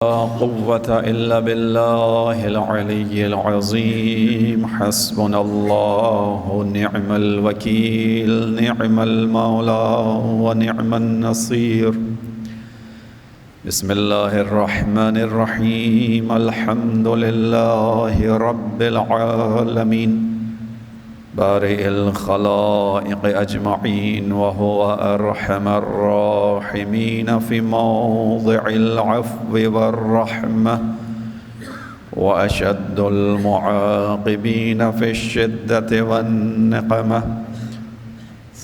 لا قوة إلا بالله العلي العظيم. حسبنا الله نعم الوكيل، نعم المولى ونعم النصير. بسم الله الرحمن الرحيم. الحمد لله رب العالمين بارئ الخلائق أجمعين، وهو أرحم الراحمين في موضع العفو والرحمة، وأشد المعاقبين في الشدة والنقمة.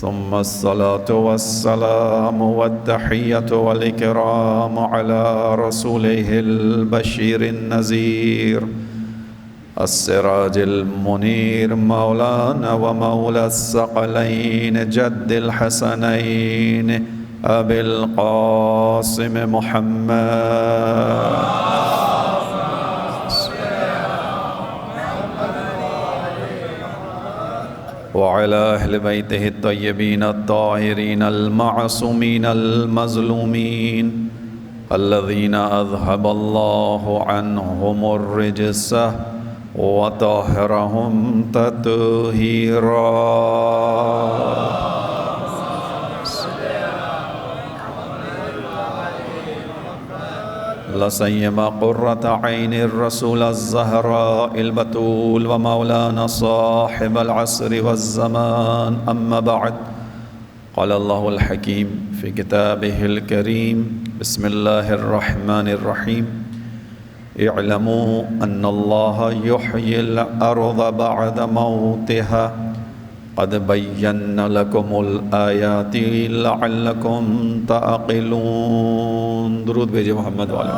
ثم الصلاة والسلام والتحية والإكرام على رسوله البشير النذير السراج المنير، مولانا ومولى الثقلين جد الحسنين أبي القاسم محمد وعلى أهل بيته الطيبين الطاهرين المعصومين المظلومين الذين أذهب الله عنهم الرجس وطهرهم تطهيرا. لا سيما قرة عين الرسول الزهراء البتول ومولانا صاحب العصر والزمان. أما بعد، قال الله الحكيم في كتابه الكريم: بسم الله الرحمن الرحيم. اعلموا أن الله يحيي الأرض بعد موتها قد بينا لكم الآيات لعلكم تعقلون. درود بھیجے محمد والے.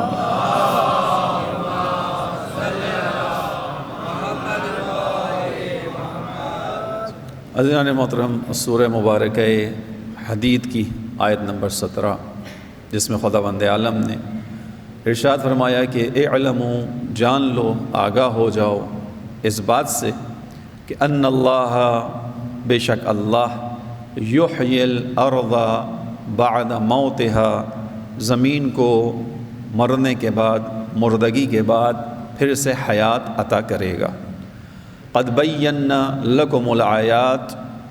عزیزان محترم، سورہ مبارکہ حدید کی آیت نمبر 17، جس میں خداوند عالم نے ارشاد فرمایا کہ اعلموا، جان لو، آگاہ ہو جاؤ اس بات سے کہ ان اللہ، بے شک اللہ، یحیی الارض بعد موتها، زمین کو مرنے کے بعد، مردگی کے بعد پھر سے حیات عطا کرے گا. قد بینا لکم الآیات،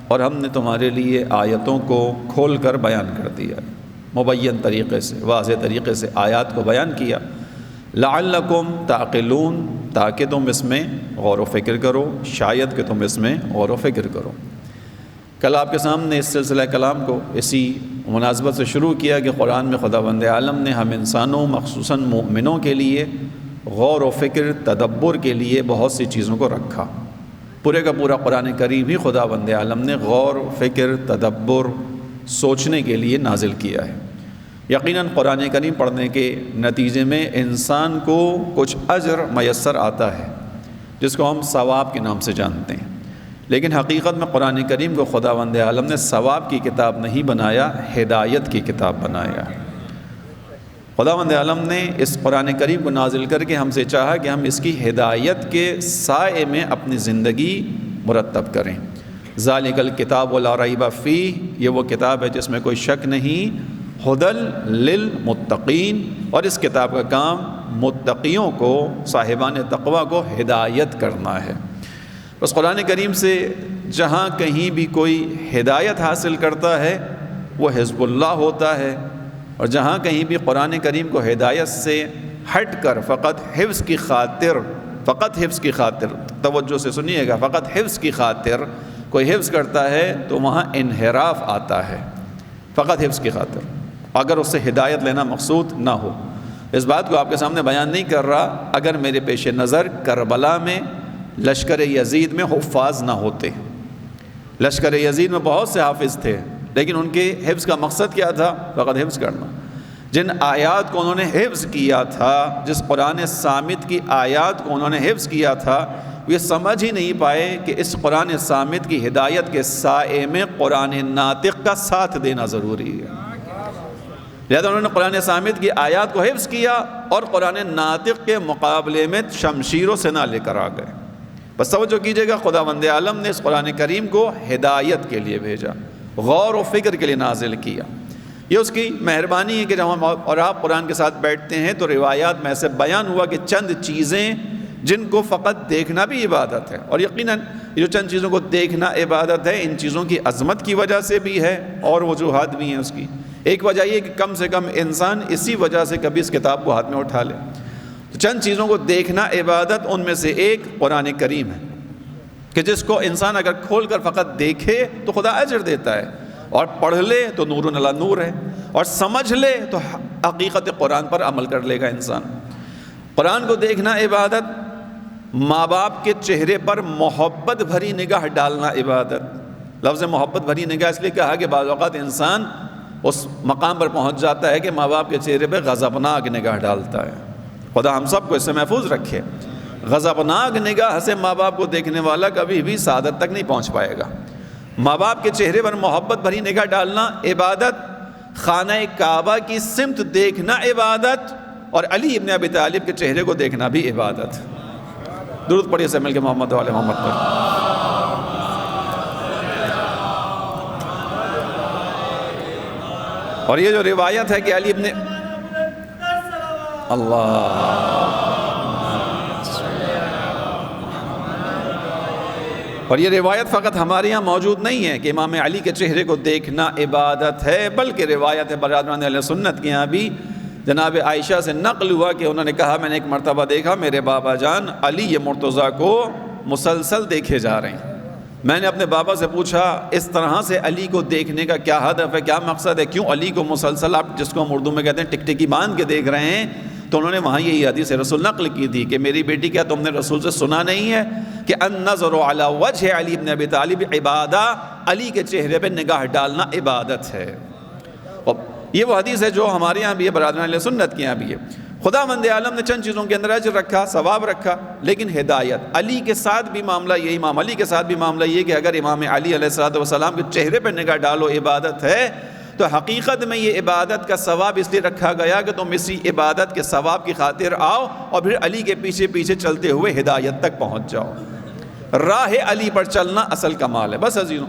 اور ہم نے تمہارے لیے آیتوں کو کھول کر بیان کر دیا، مبین طریقے سے، واضح طریقے سے آیات کو بیان کیا. لعلکم تعقلون، تاکہ تم اس میں غور و فکر کرو، شاید کہ تم اس میں غور و فکر کرو. کل آپ کے سامنے اس سلسلہ کلام کو اسی مناسبت سے شروع کیا کہ قرآن میں خداوند عالم نے ہم انسانوں، مخصوصاً مومنوں کے لیے غور و فکر، تدبر کے لیے بہت سی چیزوں کو رکھا. پورے کا پورا قرآن کریم ہی خداوند عالم نے غور، فکر، تدبر، سوچنے کے لیے نازل کیا ہے. یقیناً قرآن کریم پڑھنے کے نتیجے میں انسان کو کچھ اجر میسر آتا ہے، جس کو ہم ثواب کے نام سے جانتے ہیں. لیکن حقیقت میں قرآن کریم کو خداوند عالم نے ثواب کی کتاب نہیں بنایا، ہدایت کی کتاب بنایا. خداوند عالم نے اس قرآن کریم کو نازل کر کے ہم سے چاہا کہ ہم اس کی ہدایت کے سائے میں اپنی زندگی مرتب کریں. ذالک الکتاب لا ریب فیہ، یہ وہ کتاب ہے جس میں کوئی شک نہیں. ھدی للمتقین، اور اس کتاب کا کام متقیوں کو، صاحبان تقوی کو ہدایت کرنا ہے. بس قرآن کریم سے جہاں کہیں بھی کوئی ہدایت حاصل کرتا ہے وہ حزب اللہ ہوتا ہے، اور جہاں کہیں بھی قرآن کریم کو ہدایت سے ہٹ کر فقط حفظ کی خاطر، توجہ سے سنیے گا، فقط حفظ کی خاطر کوئی حفظ کرتا ہے تو وہاں انحراف آتا ہے. فقط حفظ کی خاطر، اگر اس سے ہدایت لینا مقصود نہ ہو. اس بات کو آپ کے سامنے بیان نہیں کر رہا اگر میرے پیش نظر کربلا میں لشکر یزید میں حفاظ نہ ہوتے. لشکر یزید میں بہت سے حافظ تھے، لیکن ان کے حفظ کا مقصد کیا تھا؟ فقط حفظ کرنا. جن آیات کو انہوں نے حفظ کیا تھا، جس قرآن صامت کی آیات کو انہوں نے حفظ کیا تھا، یہ سمجھ ہی نہیں پائے کہ اس قرآن صامت کی ہدایت کے سائے میں قرآن ناطق کا ساتھ دینا ضروری ہے. لہذا انہوں نے قرآن صامت کی آیات کو حفظ کیا اور قرآن ناطق کے مقابلے میں شمشیر و سنا لے کر آ گئے. بس توجہ کیجئے گا، خداوند عالم نے اس قرآن کریم کو ہدایت کے لیے بھیجا، غور و فکر کے لیے نازل کیا. یہ اس کی مہربانی ہے کہ جب ہم اور آپ قرآن کے ساتھ بیٹھتے ہیں تو روایات میں ایسے بیان ہوا کہ چند چیزیں جن کو فقط دیکھنا بھی عبادت ہے، اور یقیناً یہ جو چند چیزوں کو دیکھنا عبادت ہے، ان چیزوں کی عظمت کی وجہ سے بھی ہے اور وجوہات بھی ہیں اس کی۔ ایک وجہ یہ کہ کم سے کم انسان اسی وجہ سے کبھی اس کتاب کو ہاتھ میں اٹھا لے۔ تو چند چیزوں کو دیکھنا عبادت، ان میں سے ایک قرآن کریم ہے کہ جس کو انسان اگر کھول کر فقط دیکھے تو خدا اجر دیتا ہے، اور پڑھ لے تو نور علی نور ہے، اور سمجھ لے تو حقیقت قرآن پر عمل کر لے گا انسان۔ قرآن کو دیکھنا عبادت، ماں باپ کے چہرے پر محبت بھری نگاہ ڈالنا عبادت۔ لفظ محبت بھری نگاہ اس لیے کہا کہ بعض اوقات انسان اس مقام پر پہنچ جاتا ہے کہ ماں باپ کے چہرے پہ غضبناک نگاہ ڈالتا ہے۔ خدا ہم سب کو اس سے محفوظ رکھے۔ غضبناک نگاہ سے ماں باپ کو دیکھنے والا کبھی بھی سعادت تک نہیں پہنچ پائے گا۔ ماں باپ کے چہرے پر محبت بھری نگاہ ڈالنا عبادت، خانہ کعبہ کی سمت دیکھنا عبادت، اور علی ابن ابی طالب کے چہرے کو دیکھنا بھی عبادت۔ درود پڑھیے سے مل کے محمد والے محمد پر۔ اور یہ جو روایت ہے کہ علی ابن اور یہ روایت فقط ہمارے یہاں موجود نہیں ہے کہ امام علی کے چہرے کو دیکھنا عبادت ہے، بلکہ روایت ہے برادران اہل سنت کے یہاں بھی جناب عائشہ سے نقل ہوا کہ انہوں نے کہا میں نے ایک مرتبہ دیکھا میرے بابا جان علی مرتضیٰ کو مسلسل دیکھے جا رہے ہیں۔ میں نے اپنے بابا سے پوچھا اس طرح سے علی کو دیکھنے کا کیا ہدف ہے، کیا مقصد ہے، کیوں علی کو مسلسل آپ جس کو ہم اردو میں کہتے ہیں ٹکٹکی باندھ کے دیکھ رہے ہیں؟ تو انہوں نے وہاں یہی حدیث رسول نقل کی تھی کہ میری بیٹی کیا تم نے رسول سے سنا نہیں ہے کہ النظر علی وجہ علی بن ابی طالب عبادہ، علی کے چہرے پہ نگاہ ڈالنا عبادت ہے۔ یہ وہ حدیث ہے جو ہمارے یہاں بھی ہے، برادران اہل سنت کے یہاں بھی ہے۔ خداوند عالم نے چند چیزوں کے اندر اجر رکھا، ثواب رکھا، لیکن ہدایت۔ علی کے ساتھ بھی معاملہ یہی، امام علی کے ساتھ بھی معاملہ یہ کہ اگر امام علی علیہ السلام کے چہرے پہ نگاہ ڈالو عبادت ہے، تو حقیقت میں یہ عبادت کا ثواب اس لیے رکھا گیا کہ تم اسی عبادت کے ثواب کی خاطر آؤ اور پھر علی کے پیچھے پیچھے چلتے ہوئے ہدایت تک پہنچ جاؤ۔ راہ علی پر چلنا اصل کمال ہے۔ بس عزیزوں،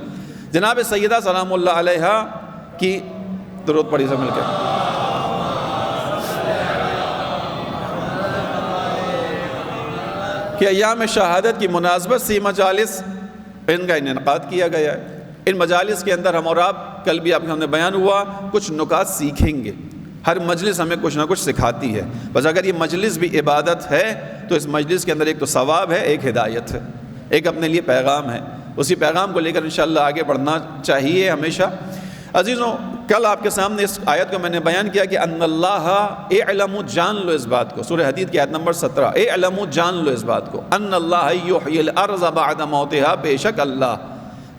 جناب سیدہ سلام اللہ علیہا کی درود پڑھی سے مل کے کہ ایام شہادت کی مناسبت سے مجالس ان کا انعقاد کیا گیا ہے۔ ان مجالس کے اندر ہم اور آپ، کل بھی آپ کے سامنے بیان ہوا، کچھ نکات سیکھیں گے۔ ہر مجلس ہمیں کچھ نہ کچھ سکھاتی ہے، بس اگر یہ مجلس بھی عبادت ہے تو اس مجلس کے اندر ایک تو ثواب ہے، ایک ہدایت ہے، ایک اپنے لیے پیغام ہے۔ اسی پیغام کو لے کر انشاءاللہ آگے بڑھنا چاہیے ہمیشہ۔ عزیزوں، کل آپ کے سامنے اس آیت کو میں نے بیان کیا کہ ان اللہ اعلموا، جان لو اس بات کو، سورہ حدید کی آیت نمبر 17، اعلموا، جان لو اس بات کو، ان اللہ یحیی الارض بعد موتها، بے شک اللہ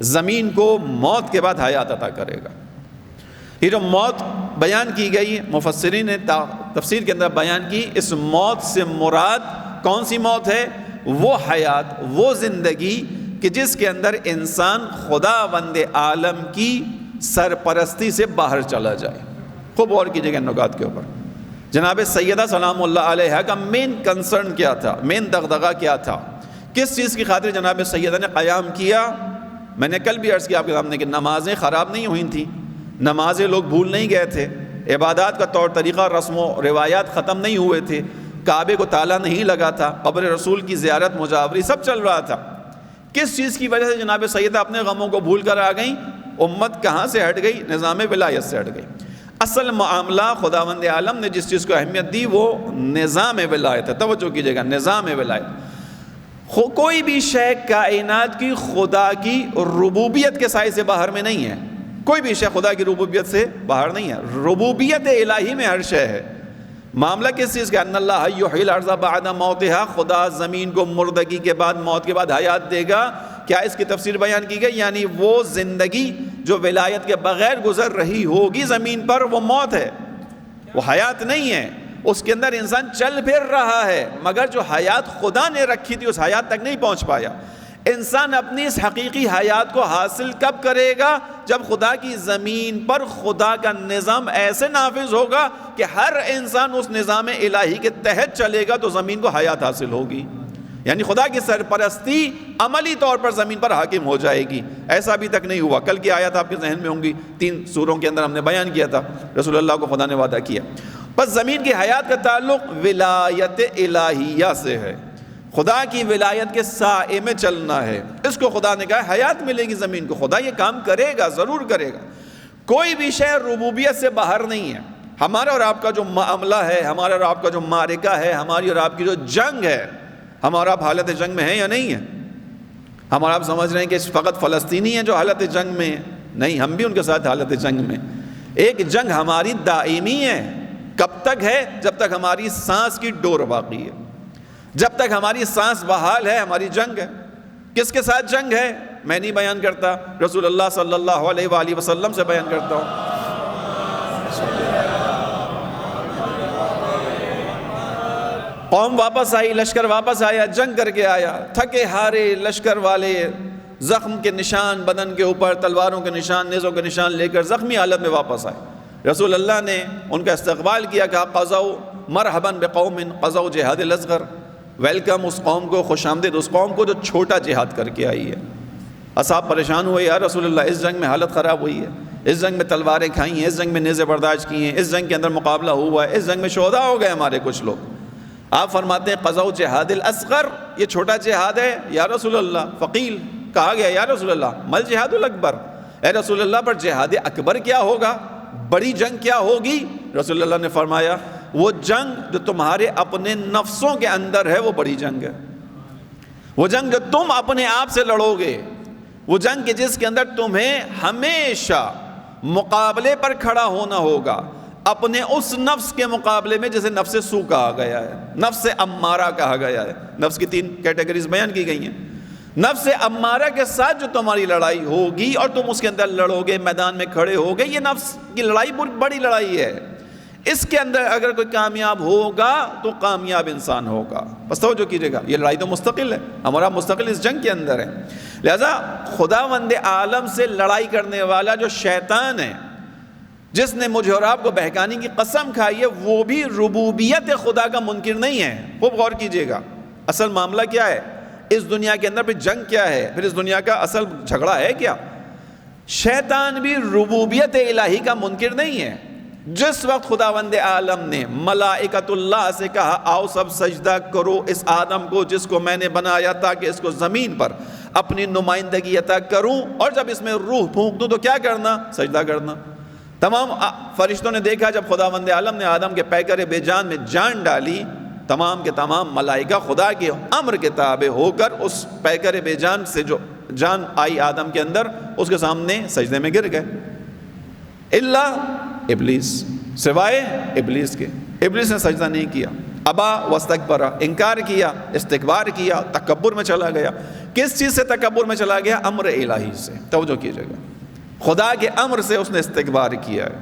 زمین کو موت کے بعد حیات عطا کرے گا۔ یہ جو موت بیان کی گئی، مفسرین نے تفسیر کے اندر بیان کی، اس موت سے مراد کون سی موت ہے؟ وہ حیات، وہ زندگی کہ جس کے اندر انسان خداوند عالم کی سرپرستی سے باہر چلا جائے۔ خوب غور کیجیے گا نکات کے اوپر۔ جناب سیدہ سلام اللہ علیہا کا مین کنسرن کیا تھا، مین دغدغہ کیا تھا، کس چیز کی خاطر جناب سیدہ نے قیام کیا؟ میں نے کل بھی عرض کیا آپ کے سامنے کہ نمازیں خراب نہیں ہوئی تھیں، نمازیں لوگ بھول نہیں گئے تھے، عبادات کا طور طریقہ، رسم و روایات ختم نہیں ہوئے تھے، کعبے کو تالا نہیں لگا تھا، قبر رسول کی زیارت، مجاوری سب چل رہا تھا۔ کس چیز کی وجہ سے جناب سیدہ اپنے غموں کو بھول کر آ گئیں؟ امت کہاں سے ہٹ گئی؟ نظام ولایت سے ہٹ گئی۔ اصل معاملہ خداوند عالم نے جس چیز کو اہمیت دی وہ نظام ولایت ہے۔ توجہ کیجیے گا، نظام ولایت۔ کوئی بھی شے کائنات کی خدا کی ربوبیت کے سائے سے باہر میں نہیں ہے، کوئی بھی شے خدا کی ربوبیت سے باہر نہیں ہے، ربوبیت الہی میں ہر شے ہے۔ معاملہ کس چیز کا؟ ان اللہ یحیی الارض بعد موتها، خدا زمین کو مردگی کے بعد، موت کے بعد حیات دے گا۔ کیا اس کی تفسیر بیان کی گئی؟ یعنی وہ زندگی جو ولایت کے بغیر گزر رہی ہوگی زمین پر، وہ موت ہے، وہ حیات نہیں ہے۔ اس کے اندر انسان چل پھر رہا ہے، مگر جو حیات خدا نے رکھی تھی اس حیات تک نہیں پہنچ پایا۔ انسان اپنی اس حقیقی حیات کو حاصل کب کرے گا؟ جب خدا کی زمین پر خدا کا نظام ایسے نافذ ہوگا کہ ہر انسان اس نظام الہی کے تحت چلے گا تو زمین کو حیات حاصل ہوگی۔ یعنی خدا کی سرپرستی عملی طور پر زمین پر حاکم ہو جائے گی. ایسا ابھی تک نہیں ہوا. کل کی آیات آپ کے ذہن میں ہوں گی, 3 سوروں کے اندر ہم نے بیان کیا تھا, رسول اللہ کو خدا نے وعدہ کیا. بس زمین کی حیات کا تعلق ولایت الہیہ سے ہے, خدا کی ولایت کے سائے میں چلنا ہے. اس کو خدا نے کہا حیات ملے گی زمین کو, خدا یہ کام کرے گا, ضرور کرے گا. کوئی بھی شے ربوبیت سے باہر نہیں ہے. ہمارا اور آپ کا جو معاملہ ہے, ہمارا اور آپ کا جو معرکہ ہے, ہماری اور آپ کی جو جنگ ہے, ہمارا آپ حالت جنگ میں ہیں یا نہیں ہے؟ ہمارا آپ سمجھ رہے ہیں کہ فقط فلسطینی ہیں جو حالت جنگ میں ہیں؟ نہیں, ہم بھی ان کے ساتھ حالت جنگ میں. ایک جنگ ہماری دائمی ہے. کب تک ہے؟ جب تک ہماری سانس کی ڈور باقی ہے, جب تک ہماری سانس بحال ہے ہماری جنگ ہے. کس کے ساتھ جنگ ہے؟ میں نہیں بیان کرتا, رسول اللہ صلی اللہ علیہ وآلہ وسلم سے بیان کرتا ہوں. قوم واپس آئی, لشکر واپس آیا, جنگ کر کے آیا, تھکے ہارے لشکر والے, زخم کے نشان بدن کے اوپر, تلواروں کے نشان, نیزوں کے نشان لے کر زخمی حالت میں واپس آئے. رسول اللہ نے ان کا استقبال کیا, کہا قضوا مرحبا بقوم قضوا جہاد الاصغر, ویلکم اس قوم کو, خوش آمدید اس قوم کو جو چھوٹا جہاد کر کے آئی ہے. اصحاب پریشان ہوئے, یا رسول اللہ اس جنگ میں حالت خراب ہوئی ہے, اس جنگ میں تلواریں کھائی ہیں, اس جنگ میں نیزے برداشت کی ہیں, اس جنگ کے اندر مقابلہ ہوا ہے, اس جنگ میں شہداء ہو گئے ہمارے کچھ لوگ. آپ فرماتے ہیں قضوا جہاد الاصغر, یہ چھوٹا جہاد ہے یا رسول اللہ. فقیل, کہا گیا یا رسول اللہ مل جہاد الاکبر, اے رسول اللہ پر جہاد اکبر کیا ہوگا, بڑی جنگ کیا ہوگی؟ رسول اللہ نے فرمایا وہ جنگ جو تمہارے اپنے نفسوں کے اندر ہے وہ بڑی جنگ ہے. وہ جنگ جو تم اپنے آپ سے لڑو گے, وہ جنگ کہ جس کے اندر تمہیں ہمیشہ مقابلے پر کھڑا ہونا ہوگا اپنے اس نفس کے مقابلے میں جسے نفس سو کہا گیا ہے, نفس امارہ کہا گیا ہے. نفس کی 3 کیٹیگریز بیان کی گئی ہیں. نفس امارہ کے ساتھ جو تمہاری لڑائی ہوگی اور تم اس کے اندر لڑو گے, میدان میں کھڑے ہوگے, یہ نفس کی لڑائی بڑی لڑائی ہے. اس کے اندر اگر کوئی کامیاب ہوگا تو کامیاب انسان ہوگا. بس توجہ کیجئے گا, یہ لڑائی تو مستقل ہے, ہمارا مستقل اس جنگ کے اندر ہے. لہذا خداوند عالم سے لڑائی کرنے والا جو شیطان ہے, جس نے مجھے اور آپ کو بہکانے کی قسم کھائی ہے, وہ بھی ربوبیت خدا کا منکر نہیں ہے. خوب غور کیجئے گا, اصل معاملہ کیا ہے اس دنیا کے اندر, پھر جنگ کیا ہے, پھر اس دنیا کا اصل جھگڑا ہے کیا؟ شیطان بھی ربوبیت الہی کا منکر نہیں ہے. جس وقت خداوند عالم نے ملائکۃ اللہ سے کہا آؤ سب سجدہ کرو اس آدم کو جس کو میں نے بنایا تاکہ اس کو زمین پر اپنی نمائندگی عطا کروں, اور جب اس میں روح پھونک دوں تو کیا کرنا؟ سجدہ کرنا. تمام فرشتوں نے دیکھا جب خداوند عالم نے آدم کے پیکر بے جان میں جان ڈالی, تمام کے تمام ملائکہ خدا کے امر کے تابع ہو کر اس پیکر بے جان سے جو جان آئی آدم کے اندر, اس کے سامنے سجدے میں گر گئے. الا ابلیس, سوائے ابلیس کے. ابلیس نے سجدہ نہیں کیا. ابا واستکبر, انکار کیا, استکبار کیا, تکبر میں چلا گیا. کس چیز سے تکبر میں چلا گیا؟ امر الہی سے. توجہ کیجئے گا, خدا کے امر سے اس نے استکبار کیا ہے,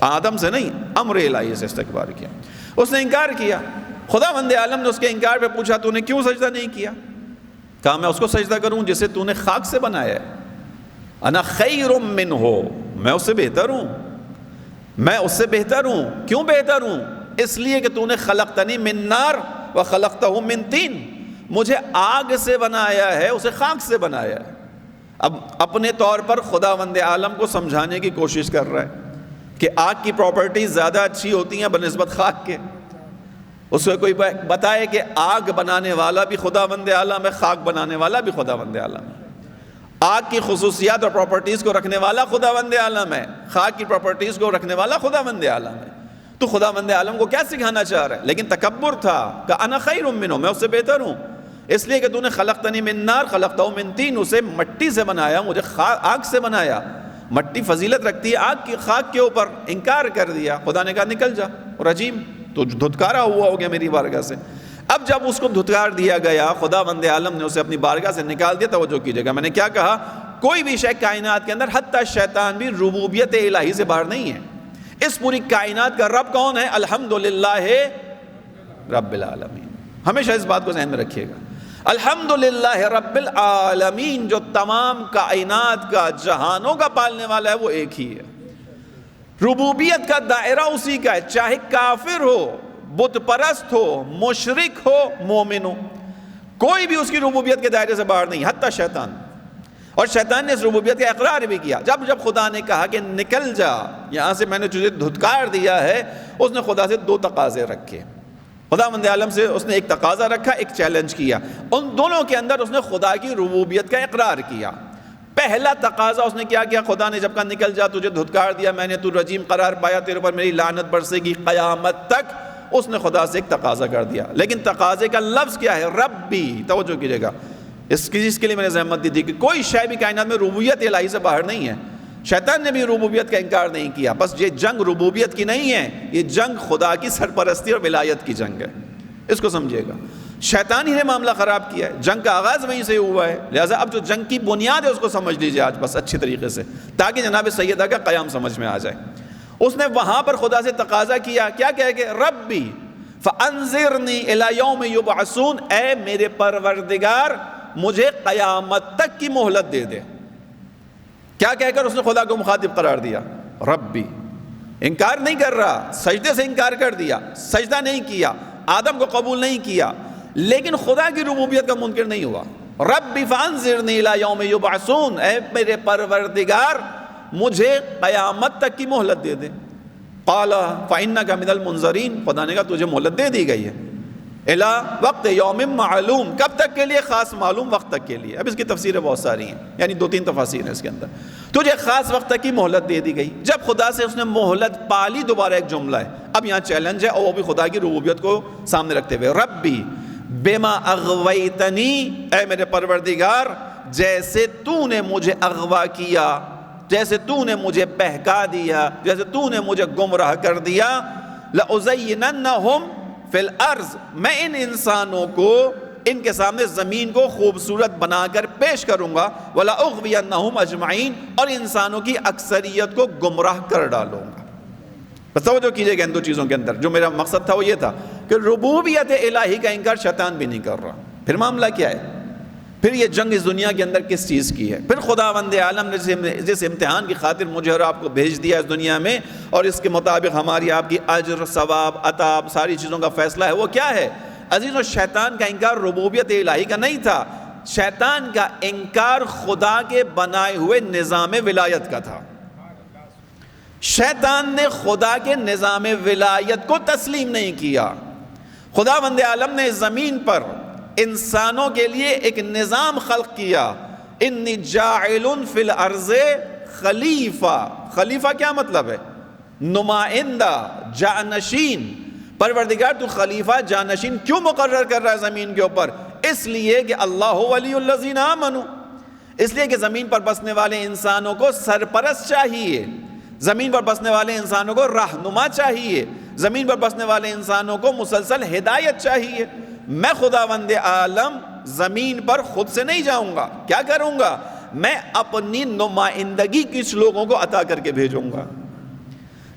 آدم سے نہیں, امر الہی سے استکبار کیا. اس نے انکار کیا. خداوند عالم نے اس کے انکار پہ پوچھا تو نے کیوں سجدہ نہیں کیا؟ کہا میں اس کو سجدہ کروں جسے تو نے خاک سے بنایا ہے. انا خیر منہ, میں اس سے بہتر ہوں, میں اس سے بہتر ہوں. کیوں بہتر ہوں؟ اس لیے کہ تو نے خلقتنی من نار وخلقتہ من طین, مجھے آگ سے بنایا ہے, اسے خاک سے بنایا ہے. اب اپنے طور پر خداوند عالم کو سمجھانے کی کوشش کر رہا ہے کہ آگ کی پراپرٹیز زیادہ اچھی ہوتی ہیں بنسبت خاک کے. اس کو کوئی بتائے کہ آگ بنانے والا بھی خداوند عالم ہے, خاک بنانے والا بھی خداوند عالم ہے. آگ کی خصوصیات اور پراپرٹیز کو رکھنے والا خداوند عالم ہے, خاک کی پراپرٹیز کو رکھنے والا خداوند عالم ہے. تو خداوند عالم کو کیا سکھانا چاہ رہا ہے؟ لیکن تکبر تھا کہ انا خیر منہ, میں اس سے بہتر ہوں, اس لیے کہ تو نے خلقتنی من نار خلقتہ من طین, اسے مٹی سے بنایا, مجھے آگ سے بنایا. مٹی فضیلت رکھتی ہے آگ کی, خاک کے اوپر انکار کر دیا. خدا نے کہا نکل جا رجیم, تو دھتکارا ہوا ہو گیا میری بارگاہ سے. اب جب اس کو دھتکار دیا گیا, خداوند عالم نے اسے اپنی بارگاہ سے نکال دیا. توجہ کیجئے گا, میں نے کیا کہا, کوئی بھی شے کائنات کے اندر حتی شیطان بھی ربوبیت الہی سے باہر نہیں ہے. اس پوری کائنات کا رب کون ہے؟ الحمدللہ رب العالمین. ہمیشہ اس بات کو ذہن میں رکھیے گا, الحمدللہ رب العالمین, جو تمام کائنات کا, جہانوں کا پالنے والا ہے, وہ ایک ہی ہے. ربوبیت کا دائرہ اسی کا ہے, چاہے کافر ہو, بت پرست ہو, مشرک ہو, مومن ہو. کوئی بھی اس کی ربوبیت کے دائرے سے باہر نہیں، حتیٰ شیطان. اور شیطان نے اس ربوبیت کا اقرار بھی کیا. جب خدا نے کہا کہ نکل جا یہاں سے، میں نے تجھے دھتکار دیا ہے، اس نے خدا سے 2 تقاضے رکھے. خداوند عالم سے اس نے ایک تقاضا رکھا، ایک چیلنج کیا. ان دونوں کے اندر اس نے خدا کی ربوبیت کا اقرار کیا. پہلا تقاضا اس نے کیا خدا نے جب کہا نکل جا، تجھے دھتکار دیا میں نے، تو رجیم قرار پایا، تیرے پر میری لعنت برسے گی قیامت تک. اس نے خدا سے ایک تقاضا کر دیا. لیکن تقاضے کا لفظ کیا ہے؟ ربی. توجہ کیجئے گا، اس کے لیے میں نے زحمت دی تھی کہ کوئی شے بھی کائنات میں ربوبیت الہی سے باہر نہیں ہے. شیطان نے بھی ربوبیت کا انکار نہیں کیا. بس یہ جنگ ربوبیت کی نہیں ہے، یہ جنگ خدا کی سرپرستی اور ولایت کی جنگ ہے. اس کو سمجھیے گا. شیطان ہی نے معاملہ خراب کیا ہے، جنگ کا آغاز وہیں سے ہوا ہے. لہٰذا اب جو جنگ کی بنیاد ہے اس کو سمجھ لیجیے آج بس اچھی طریقے سے، تاکہ جناب سیدہ کا قیام سمجھ میں آ جائے. اس نے وہاں پر خدا سے تقاضا کیا، کیا کہے کہ ربی فانظرنی الی یوم یبعثون، اے میرے پروردگار مجھے قیامت تک کی مہلت دے دے. کیا کہہ کر اس نے خدا کو مخاطب قرار دیا؟ ربی. انکار نہیں کر رہا، سجدے سے انکار کر دیا، سجدہ نہیں کیا، آدم کو قبول نہیں کیا، لیکن خدا کی ربوبیت کا منکر نہیں ہوا. ربی فانظرنی الی یوم یبعثون، اے میرے پروردگار مجھے قیامت تک کی مہلت دے دے. قال فإنک من المنظرین، خدا نے کہا تجھے مہلت دے دی گئی ہے. الی وقت یوم معلوم، کب تک کے لیے؟ خاص معلوم وقت تک کے لیے. اب اس کی تفسیریں بہت ساری ہیں، یعنی 2-3 تفاسیر ہیں اس کے اندر. تجھے خاص وقت تک کی مہلت دے دی گئی. جب خدا سے اس نے مہلت پالی، دوبارہ ایک جملہ ہے. اب یہاں چیلنج ہے، اور وہ بھی خدا کی ربوبیت کو سامنے رکھتے ہوئے. ربی بما اغویتنی، اے میرے پروردگار جیسے تو نے مجھے اغوا کیا، جیسے تو نے مجھے بہکا دیا، جیسے تو نے مجھے گمراہ کر دیا. لأزیننہم فی الارض، میں ان انسانوں کو ان کے سامنے زمین کو خوبصورت بنا کر پیش کروں گا. وَلَأُغْوِيَنَّهُمْ أَجْمَعِينَ، اور انسانوں کی اکثریت کو گمراہ کر ڈالوں گا. بس توجہ کیجئے گا ان 2 چیزوں کے اندر. جو میرا مقصد تھا وہ یہ تھا کہ ربوبیت الہی کا انکار شیطان بھی نہیں کر رہا. پھر معاملہ کیا ہے؟ پھر یہ جنگ اس دنیا کے اندر کس چیز کی ہے؟ پھر خداوند عالم نے جس امتحان کی خاطر مجھے اور آپ کو بھیج دیا اس دنیا میں، اور اس کے مطابق ہماری آپ کی اجر، ثواب، عطاب، ساری چیزوں کا فیصلہ ہے، وہ کیا ہے؟ عزیزو، شیطان کا انکار ربوبیت الہی کا نہیں تھا، شیطان کا انکار خدا کے بنائے ہوئے نظام ولایت کا تھا. شیطان نے خدا کے نظام ولایت کو تسلیم نہیں کیا. خداوند عالم نے زمین پر انسانوں کے لیے ایک نظام خلق کیا. انی جاعل فی الارض خلیفہ. خلیفہ کیا مطلب ہے؟ نمائندہ، جانشین. پروردگار تو خلیفہ جانشین کیوں مقرر کر رہا ہے زمین کے اوپر؟ اس لیے کہ اللہ ولی الذین آمنوا، اس لیے کہ زمین پر بسنے والے انسانوں کو سرپرست چاہیے، زمین پر بسنے والے انسانوں کو رہنما چاہیے، زمین پر بسنے والے انسانوں کو مسلسل ہدایت چاہیے. میں خداوند عالم زمین پر خود سے نہیں جاؤں گا. کیا کروں گا؟ میں اپنی نمائندگی کچھ لوگوں کو عطا کر کے بھیجوں گا.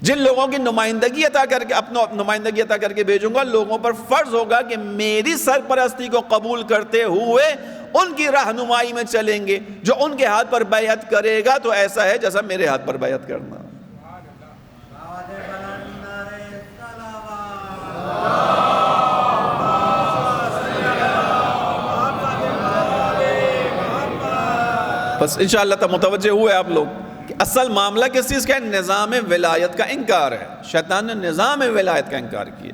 جن لوگوں کی نمائندگی عطا کر کے، اپنا نمائندگی عطا کر کے بھیجوں گا، لوگوں پر فرض ہوگا کہ میری سرپرستی کو قبول کرتے ہوئے ان کی رہنمائی میں چلیں گے. جو ان کے ہاتھ پر بیعت کرے گا تو ایسا ہے جیسا میرے ہاتھ پر بیعت کرنا. بس انشاءاللہ تب متوجہ ہوئے آپ لوگ کہ اصل معاملہ کس چیز کا ہے؟ نظام ولایت کا انکار ہے. شیطان نے نظام ولایت کا انکار کیا.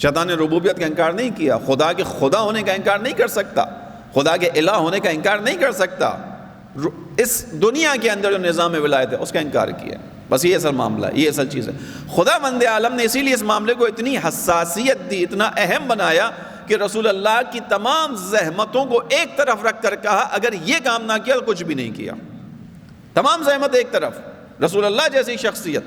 شیطان نے ربوبیت کا انکار نہیں کیا. خدا کے خدا ہونے کا انکار نہیں کر سکتا، خدا کے الہ ہونے کا انکار نہیں کر سکتا. اس دنیا کے اندر جو نظام ولایت ہے اس کا انکار کیا. بس یہ اصل معاملہ ہے، یہ اصل چیز ہے. خداوند عالم نے اسی لیے اس معاملے کو اتنی حساسیت دی، اتنا اہم بنایا کہ رسول اللہ کی تمام زحمتوں کو ایک طرف رکھ کر کہا اگر یہ کام نہ کیا تو کچھ بھی نہیں کیا. تمام زحمت ایک طرف. رسول اللہ جیسی شخصیت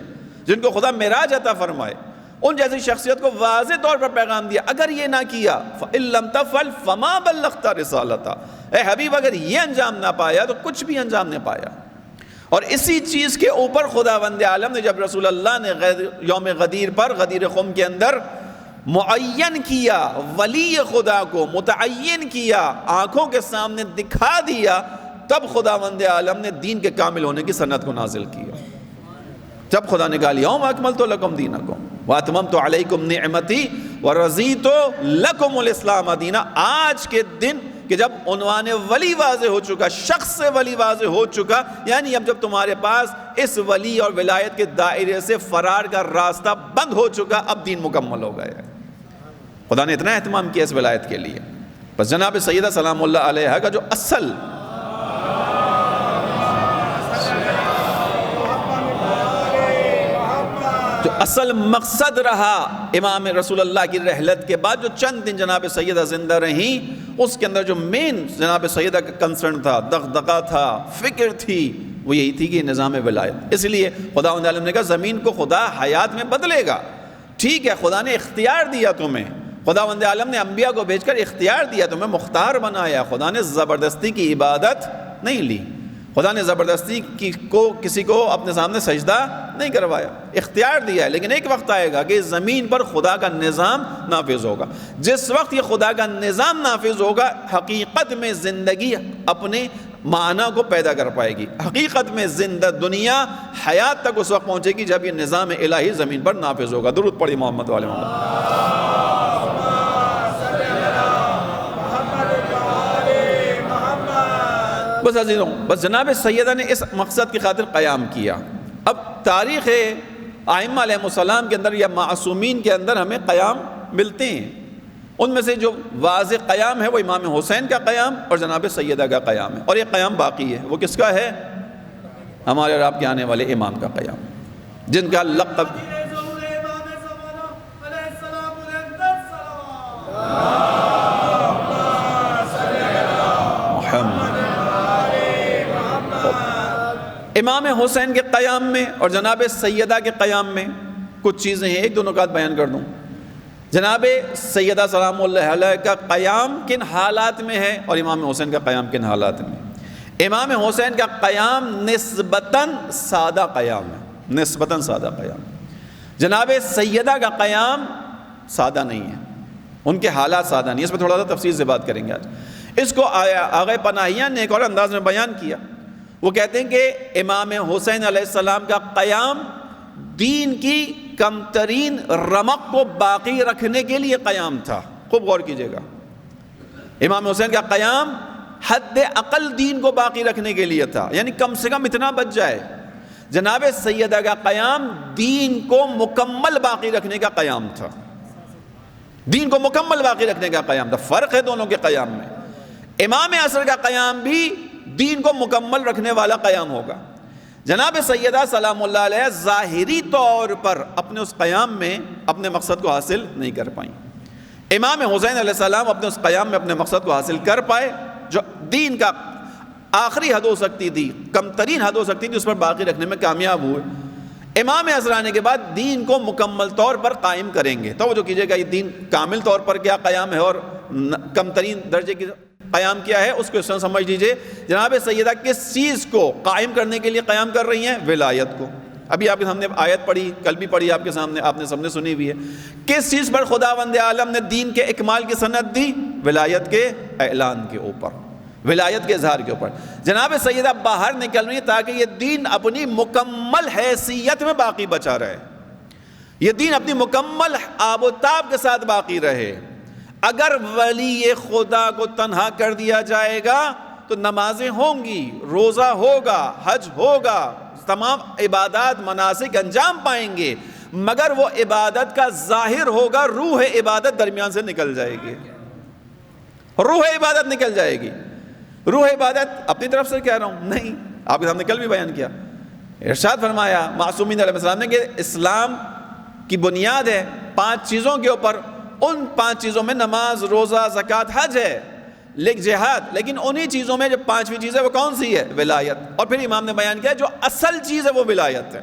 جن کو خدا معراج عطا فرمائے، ان جیسی شخصیت کو واضح طور پر پیغام دیا اگر یہ نہ کیا فَإِن لَمْ تَفْعَلْ فَمَا بَلَّغْتَ رِسَالَتَهُ، اے حبیب اگر یہ انجام نہ پایا تو کچھ بھی انجام نہ پایا. اور اسی چیز کے اوپر خداوند عالم نے جب رسول اللہ نے یوم غدیر پر، غدیر خم کے اندر معین کیا، ولی خدا کو متعین کیا، آنکھوں کے سامنے دکھا دیا، تب خداوند عالم نے دین کے کامل ہونے کی سند کو نازل کیا. جب خدا نے کہا الیوم اکملت لکم دینکم واتممت علیکم نعمتی ورضیت لکم الاسلام دینا، آج کے دن کہ جب عنوان ولی واضح ہو چکا، شخص سے ولی واضح ہو چکا، یعنی اب جب تمہارے پاس اس ولی اور ولایت کے دائرے سے فرار کا راستہ بند ہو چکا، اب دین مکمل ہو گیا ہے۔ خدا نے اتنا اہتمام کیا اس ولایت کے لیے۔ بس جناب سیدہ سلام اللہ علیہا کا جو اصل مقصد رہا امام رسول اللہ کی رحلت کے بعد، جو چند دن جناب سیدہ زندہ رہیں، اس کے اندر جو مین جناب سیدہ کا کنسرن تھا، دغدغہ تھا، فکر تھی، وہ یہی تھی کہ نظام ولایت۔ اس لیے خداوند عالم نے کہا زمین کو خدا حیات میں بدلے گا۔ ٹھیک ہے، خدا نے اختیار دیا تمہیں، خداوند عالم نے انبیاء کو بھیج کر اختیار دیا، تمہیں مختار بنایا، خدا نے زبردستی کی عبادت نہیں لی، خدا نے زبردستی کو کسی کو اپنے سامنے سجدہ نہیں کروایا، اختیار دیا ہے۔ لیکن ایک وقت آئے گا کہ زمین پر خدا کا نظام نافذ ہوگا۔ جس وقت یہ خدا کا نظام نافذ ہوگا، حقیقت میں زندگی اپنے معنی کو پیدا کر پائے گی، حقیقت میں زندہ دنیا حیات تک اس وقت پہنچے گی جب یہ نظام الہی زمین پر نافذ ہوگا۔ درود پڑھی محمد والے محمد۔ بس عزیزوں، بس جناب سیدہ نے اس مقصد کی خاطر قیام کیا۔ اب تاریخ ائمہ علیہ السلام کے اندر یا معصومین کے اندر ہمیں قیام ملتے ہیں، ان میں سے جو واضح قیام ہے وہ امام حسین کا قیام اور جناب سیدہ کا قیام ہے، اور یہ قیام باقی ہے۔ وہ کس کا ہے؟ ہمارے اور آپ کے آنے والے امام کا قیام، جن کا لقب امام حسین کے قیام میں اور جناب سیدہ کے قیام میں کچھ چیزیں ہیں، ایک دو نکات بیان کر دوں۔ جناب سیدہ سلام اللہ علیہ کا قیام کن حالات میں ہے اور امام حسین کا قیام کن حالات میں؟ امام حسین کا قیام نسبتاً سادہ قیام ہے، نسبتاً سادہ قیام۔ جناب سیدہ کا قیام سادہ نہیں ہے، ان کے حالات سادہ نہیں، اس پر تھوڑا سا تفصیل سے بات کریں گے آج۔ اس کو آغا پناہیان نے ایک اور انداز میں بیان کیا، وہ کہتے ہیں کہ امام حسین علیہ السلام کا قیام دین کی کم ترین رمق کو باقی رکھنے کے لیے قیام تھا۔ خوب غور کیجئے گا، امام حسین کا قیام حد اقل دین کو باقی رکھنے کے لیے تھا، یعنی کم سے کم اتنا بچ جائے۔ جناب سیدہ کا قیام دین کو مکمل باقی رکھنے کا قیام تھا، دین کو مکمل باقی رکھنے کا قیام تھا۔ فرق ہے دونوں کے قیام میں۔ امام عصر کا قیام بھی دین کو مکمل رکھنے والا قیام ہوگا۔ جناب سیدہ سلام اللہ علیہ ظاہری طور پر اپنے اس قیام میں اپنے مقصد کو حاصل نہیں کر پائیں۔ امام حسین علیہ السلام اپنے اس قیام میں اپنے مقصد کو حاصل کر پائے، جو دین کا آخری حد ہو سکتی تھی، کم ترین حد ہو سکتی تھی، اس پر باقی رکھنے میں کامیاب ہوئے۔ امام عصر آنے کے بعد دین کو مکمل طور پر قائم کریں گے۔ توجہ کیجئے گا، یہ دین کامل طور پر کیا قیام ہے اور کم ترین درجے کی قیام کیا ہے، اس کو اس طرح سمجھ لیجئے۔ جناب سیدہ کس چیز کو قائم کرنے کے لیے قیام کر رہی ہیں؟ ولایت کو۔ ابھی آپ کے سامنے آیت پڑھی، کل بھی پڑھی آپ کے سامنے، آپ نے سب نے سنی بھی ہے۔ کس چیز پر خداوند عالم نے دین کے اکمال کی سند دی؟ ولایت کے اعلان کے اوپر، ولایت کے اظہار کے اوپر۔ جناب سیدہ باہر نکل رہی ہے تاکہ یہ دین اپنی مکمل حیثیت میں باقی بچا رہے، یہ دین اپنی مکمل آب و تاب کے ساتھ باقی رہے۔ اگر ولی خدا کو تنہا کر دیا جائے گا تو نمازیں ہوں گی، روزہ ہوگا، حج ہوگا، تمام عبادات مناسک انجام پائیں گے، مگر وہ عبادت کا ظاہر ہوگا، روح عبادت درمیان سے نکل جائے گی، روح عبادت نکل جائے گی۔ روح عبادت اپنی طرف سے کہہ رہا ہوں، نہیں، آپ کے سامنے کل بھی بیان کیا، ارشاد فرمایا معصومین علیہ السلام نے کہ اسلام کی بنیاد ہے 5 چیزوں کے اوپر، ان 5 چیزوں میں نماز، روزہ، زکوٰۃ، حج ہے، جہاد، لیکن انہی چیزوں میں جو 5ویں چیز ہے وہ کون سی ہے؟ ولایت۔ اور پھر امام نے بیان کیا جو اصل چیز ہے وہ ولایت ہے۔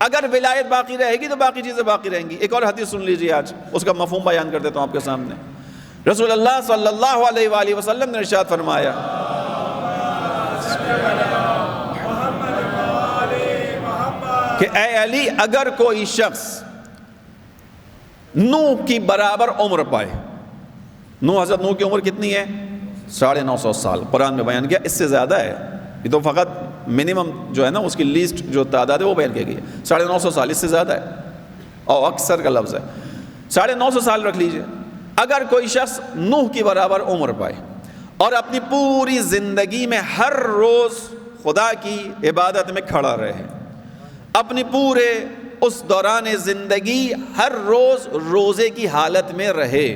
اگر ولایت باقی رہے گی تو باقی چیزیں باقی رہیں گی۔ ایک اور حدیث سن لیجیے، آج اس کا مفہوم بیان کر دیتا ہوں آپ کے سامنے۔ رسول اللہ صلی اللہ علیہ وآلہ وسلم نے ارشاد فرمایا کہ اے علی، اگر کوئی شخص نوح کی برابر عمر پائے، حضرت نوح کی عمر کتنی ہے؟ 950 سال، قرآن میں بیان کیا، اس سے زیادہ ہے، یہ تو فقط منیمم جو ہے نا اس کی لیسٹ جو تعداد ہے وہ بیان کی گئی ہے، 950 سال، اس سے زیادہ ہے، اور اکثر کا لفظ ہے، 950 سال رکھ لیجئے۔ اگر کوئی شخص نوح کی برابر عمر پائے اور اپنی پوری زندگی میں ہر روز خدا کی عبادت میں کھڑا رہے، اپنی پورے اس دوران زندگی ہر روز روزے کی حالت میں رہے،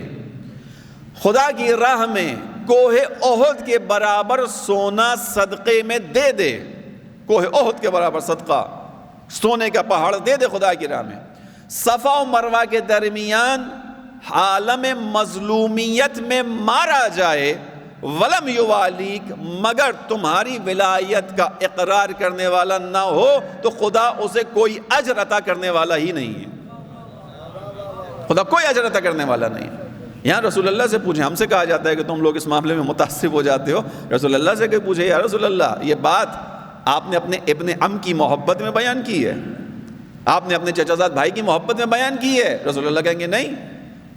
خدا کی راہ میں کوہ احد کے برابر سونا صدقے میں دے دے، کوہ احد کے برابر صدقہ سونے کا پہاڑ دے دے خدا کی راہ میں، صفا و مروہ کے درمیان عالم مظلومیت میں مارا جائے، ولم یوالیک، مگر تمہاری ولایت کا اقرار کرنے والا نہ ہو تو خدا اسے کوئی اجر عطا کرنے والا ہی نہیں ہے، خدا کوئی اجر عطا کرنے والا نہیں ہے۔ یہاں رسول اللہ سے پوچھیں، ہم سے کہا جاتا ہے کہ تم لوگ اس معاملے میں متعصب ہو جاتے ہو، رسول اللہ سے کہ پوچھے یا رسول اللہ یہ بات آپ نے اپنے ابن عم کی محبت میں بیان کی ہے، آپ نے اپنے چچا زاد بھائی کی محبت میں بیان کی ہے؟ رسول اللہ کہیں گے نہیں،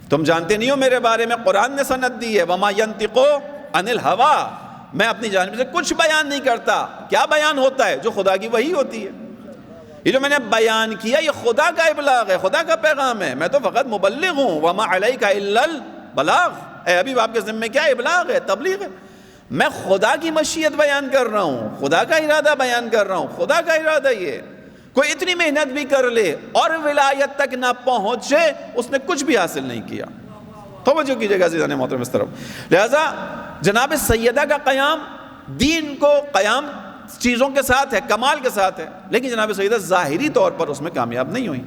تم جانتے نہیں ہو میرے بارے میں قرآن نے سند دی ہے، وما ينطق عن الهوى، میں اپنی جانب سے کچھ بیان نہیں کرتا۔ کیا بیان ہوتا ہے؟ جو خدا کی وحی ہوتی ہے۔ یہ جو میں نے بیان کیا یہ خدا کا ابلاغ ہے، خدا کا پیغام ہے، میں تو فقط مبلغ ہوں، وما علیک الا البلاغ، اے حبیب آپ کے ذمہ کیا ابلاغ ہے، تبلیغ ہے، میں خدا کی مشیت بیان کر رہا ہوں، خدا کا ارادہ بیان کر رہا ہوں، خدا کا ارادہ یہ۔ کوئی اتنی محنت بھی کر لے اور ولایت تک نہ پہنچے، اس نے کچھ بھی حاصل نہیں کیا۔ توجہ کیجئے گا عزیزان محترم اس طرف۔ لہذا جناب سیدہ کا قیام، دین کو قیام چیزوں کے ساتھ ہے، کمال کے ساتھ ہے، لیکن جناب سیدہ ظاہری طور پر اس میں کامیاب نہیں ہوئی۔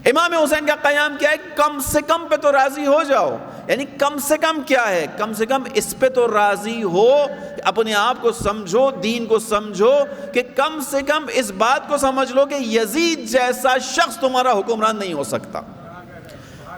امام حسین کا قیام کیا ہے؟ کم سے کم پہ تو راضی ہو جاؤ، یعنی کم سے کم کیا ہے؟ کم سے کم اس پہ تو راضی ہو، اپنے آپ کو سمجھو، دین کو سمجھو، کہ کم سے کم اس بات کو سمجھ لو کہ یزید جیسا شخص تمہارا حکمران نہیں ہو سکتا۔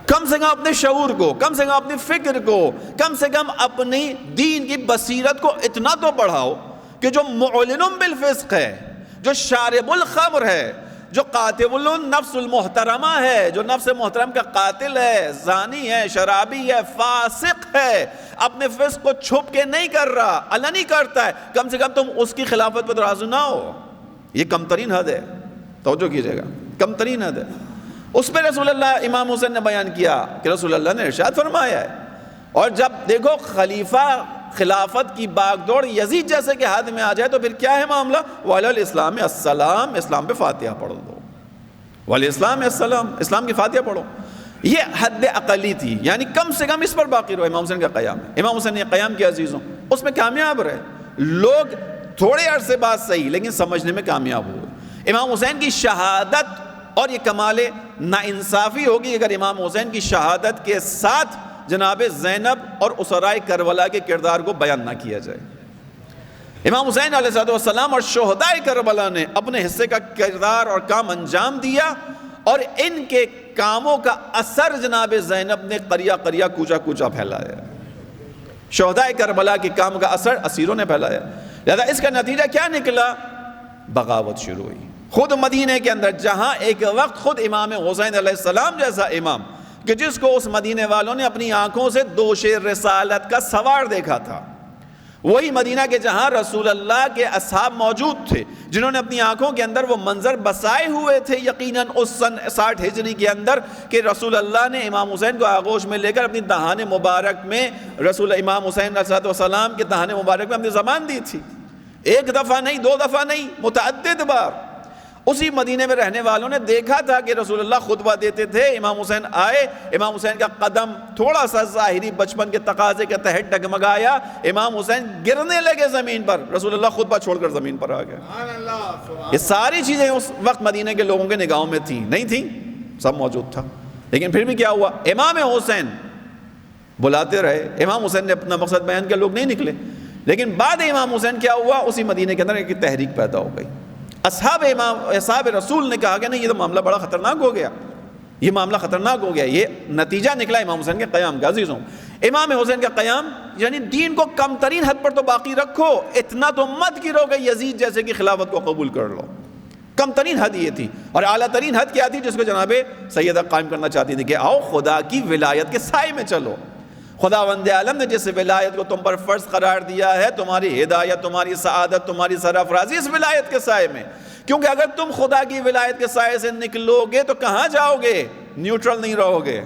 کم سے کم اپنے شعور کو، کم سے کم اپنی فکر کو، کم سے کم اپنی دین کی بصیرت کو اتنا تو بڑھاؤ کہ جو معلن بالفسق ہے، جو شارب الخمر ہے، جو قاتل النفس المحترمہ ہے، جو نفس محترم کا قاتل ہے، زانی ہے، شرابی ہے، فاسق ہے، اپنے فسق کو چھپ کے نہیں کر رہا، علنی کرتا ہے، کم سے کم تم اس کی خلافت پر راضی نہ ہو۔ یہ کم ترین حد ہے، توجہ کیجئے گا، کم ترین حد ہے۔ اس پہ رسول اللہ، امام حسین نے بیان کیا کہ رسول اللہ نے ارشاد فرمایا ہے، اور جب دیکھو خلیفہ خلافت کی باغ دوڑ یزید جیسے کے ہاتھ میں آ جائے تو پھر کیا ہے معاملہ؟ وعلی الاسلام السلام، اسلام پہ فاتحہ پڑھ دو، وعلی الاسلام السلام، اسلام کی فاتحہ پڑھو۔ یہ حد اقلی تھی، یعنی کم سے کم اس پر باقی رہو۔ امام حسین کا قیام ہے، امام حسین نے قیام کیا عزیزوں، اس میں کامیاب رہے، لوگ تھوڑے عرصے بعد صحیح لیکن سمجھنے میں کامیاب ہوئے۔ امام حسین کی شہادت، اور یہ کمال ناانصافی ہوگی اگر امام حسین کی شہادت کے ساتھ جناب زینب اور اسرائے کربلا کے کردار کو بیان نہ کیا جائے۔ امام حسین علیہ السلام اور شہدائے کربلا نے اپنے حصے کا کردار اور کام انجام دیا، اور ان کے کاموں کا اثر جناب زینب نے قریہ قریہ کوچہ کوچہ پھیلایا۔ شہدائے کربلا کے کام کا اثر اسیروں نے پھیلایا، لہذا اس کا نتیجہ کیا نکلا؟ بغاوت شروع ہوئی۔ خود مدینہ کے اندر جہاں ایک وقت خود امام حسین علیہ السلام جیسا امام، کہ جس کو اس مدینہ والوں نے اپنی آنکھوں سے دوش رسالت کا سوار دیکھا تھا، وہی مدینہ کے جہاں رسول اللہ کے اصحاب موجود تھے جنہوں نے اپنی آنکھوں کے اندر وہ منظر بسائے ہوئے تھے یقیناً اس سن 60 ہجری کے اندر، کہ رسول اللہ نے امام حسین کو آغوش میں لے کر اپنی دہان مبارک میں، رسول امام حسین علیہ السلام کے دہان مبارک میں اپنی زبان دی تھی، ایک دفعہ نہیں، دو دفعہ نہیں، متعدد بار۔ اسی مدینے میں رہنے والوں نے دیکھا تھا کہ رسول اللہ خطبہ دیتے تھے، امام حسین آئے، امام حسین کا قدم تھوڑا سا ظاہری بچپن کے تقاضے کے تحت ڈگمگایا، امام حسین گرنے لگے زمین پر، رسول اللہ خطبہ چھوڑ کر زمین پر آ گئے۔ یہ ساری چیزیں اس وقت مدینے کے لوگوں کے نگاہوں میں تھیں، نہیں تھیں، سب موجود تھا، لیکن پھر بھی کیا ہوا؟ امام حسین بلاتے رہے، امام حسین نے اپنا مقصد بیان کیا، لوگ نہیں نکلے، لیکن بعد امام حسین کیا ہوا؟ اسی مدینے کے اندر ایک تحریک پیدا ہو گئی۔ اصحاب رسول نے کہا کہ نہیں، یہ تو معاملہ بڑا خطرناک ہو گیا، یہ معاملہ خطرناک ہو گیا۔ یہ نتیجہ نکلا امام حسین کے قیام کا۔ عزیزوں، امام حسین کا قیام یعنی دین کو کم ترین حد پر تو باقی رکھو، اتنا تو مت گرو کہ یزید جیسے کی خلافت کو قبول کر لو۔ کم ترین حد یہ تھی، اور اعلیٰ ترین حد کیا تھی جس کو جناب سیدہ قائم کرنا چاہتی تھی کہ آؤ خدا کی ولایت کے سائے میں چلو۔ خداوند عالم نے جس ولایت کو تم پر فرض قرار دیا ہے، تمہاری ہدایت، تمہاری سعادت، تمہاری سرافرازی اس ولایت کے سائے میں، کیونکہ اگر تم خدا کی ولایت کے سائے سے نکلو گے تو کہاں جاؤ گے؟ نیوٹرل نہیں رہو گے،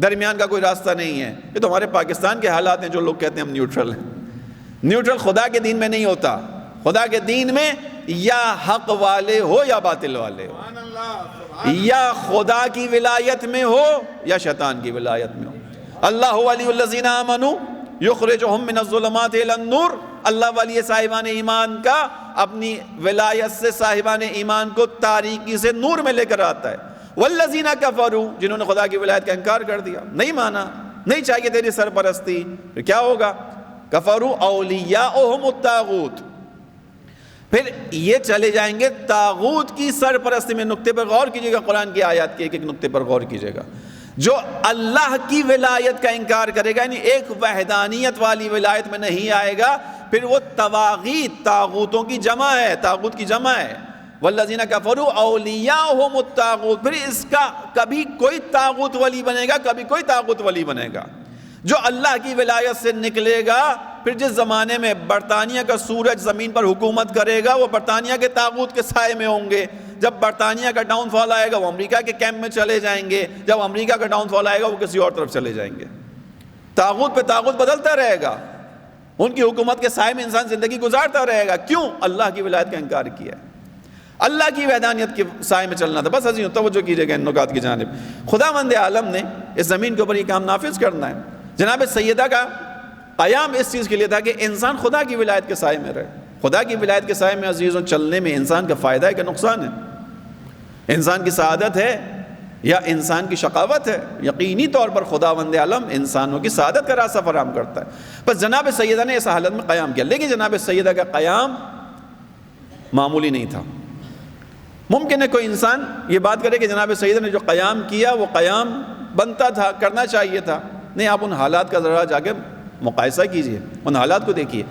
درمیان کا کوئی راستہ نہیں ہے۔ یہ تمہارے پاکستان کے حالات ہیں جو لوگ کہتے ہیں ہم نیوٹرل ہیں، نیوٹرل خدا کے دین میں نہیں ہوتا. خدا کے دین میں یا حق والے ہو یا باطل والے ہو، یا خدا کی ولایت میں ہو یا شیطان کی ولایت میں ہو. اللہ ولی الذین آمنوا یخرجہم من الظلمات الی النور. اللہ ولی صاحبان ایمان کا اپنی ولایت سے صاحبان ایمان کو تاریکی سے نور میں لے کر آتا ہے. والذین کفروا، جنہوں نے خدا کی ولایت کا انکار کر دیا، نہیں مانا، نہیں چاہیے تیری سرپرستی، پھر کیا ہوگا؟ کفروا اولیاؤہم الطاغوت. پھر یہ چلے جائیں گے طاغوت کی سرپرستی میں. نقطے پر غور کیجئے گا، قرآن کی آیات کے ایک ایک نقطے پر غور کیجئے گا. جو اللہ کی ولایت کا انکار کرے گا، یعنی ایک وحدانیت والی ولایت میں نہیں آئے گا، پھر وہ طواغیت، طاغوتوں کی جمع ہے، طاغوت کی جمع ہے. والذین کفروا اولیاؤہم الطاغوت. پھر اس کا کبھی کوئی طاغوت ولی بنے گا، کبھی کوئی طاغوت ولی بنے گا. جو اللہ کی ولایت سے نکلے گا، پھر جس زمانے میں برطانیہ کا سورج زمین پر حکومت کرے گا، وہ برطانیہ کے طاغوت کے سائے میں ہوں گے. جب برطانیہ کا ڈاؤن فال آئے گا، وہ امریکہ کے کیمپ میں چلے جائیں گے. جب امریکہ کا ڈاؤن فال آئے گا، وہ کسی اور طرف چلے جائیں گے. طاغوت پہ طاغوت بدلتا رہے گا. ان کی حکومت کے سائے میں انسان زندگی گزارتا رہے گا. کیوں؟ اللہ کی ولایت کا انکار کیا ہے، اللہ کی وحدانیت کے سائے میں چلنا تھا. بس عزیزوں توجہ کیجئے گا ان نکات کی جانب. خداوند عالم نے اس زمین کے اوپر یہ کام نافذ کرنا ہے. جناب سیدہ کا قیام اس چیز کے لیے تھا کہ انسان خدا کی ولایت کے سائے میں رہے. خدا کی ولایت کے سائے میں عزیزوں چلنے میں انسان کا فائدہ ہے کہ نقصان ہے؟ انسان کی سعادت ہے یا انسان کی شقاوت ہے؟ یقینی طور پر خداوند عالم انسانوں کی سعادت کا راستہ فراہم کرتا ہے. بس جناب سیدہ نے اس حالت میں قیام کیا. لیکن جناب سیدہ کا قیام معمولی نہیں تھا. ممکن ہے کوئی انسان یہ بات کرے کہ جناب سیدہ نے جو قیام کیا وہ قیام بنتا تھا، کرنا چاہیے تھا. نہیں، آپ ان حالات کا ذرا جا کے مقایسہ کیجئے، ان حالات کو دیکھیے.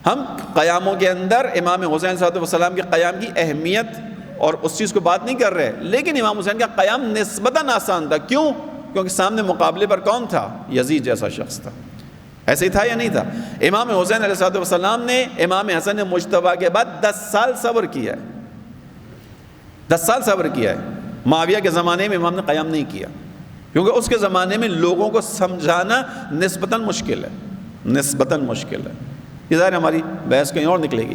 ہم قیاموں کے اندر امام حسین صلی اللہ علیہ وسلم کے قیام کی اہمیت اور اس چیز کو بات نہیں کر رہے، لیکن امام حسین کا قیام نسبتاً آسان تھا. کیوں؟ کیونکہ سامنے مقابلے پر کون تھا؟ یزید جیسا شخص تھا. ایسے ہی تھا یا نہیں تھا؟ امام حسین علیہ السلام نے امام حسن مجتبیٰ کے بعد 10 سال صبر کیا ہے. 10 سال صبر کیا ہے. معاویہ کے زمانے میں امام نے قیام نہیں کیا، کیونکہ اس کے زمانے میں لوگوں کو سمجھانا نسبتاً مشکل ہے، نسبتاً مشکل ہے. یہ ظاہر ہماری بحث کہیں اور نکلے گی.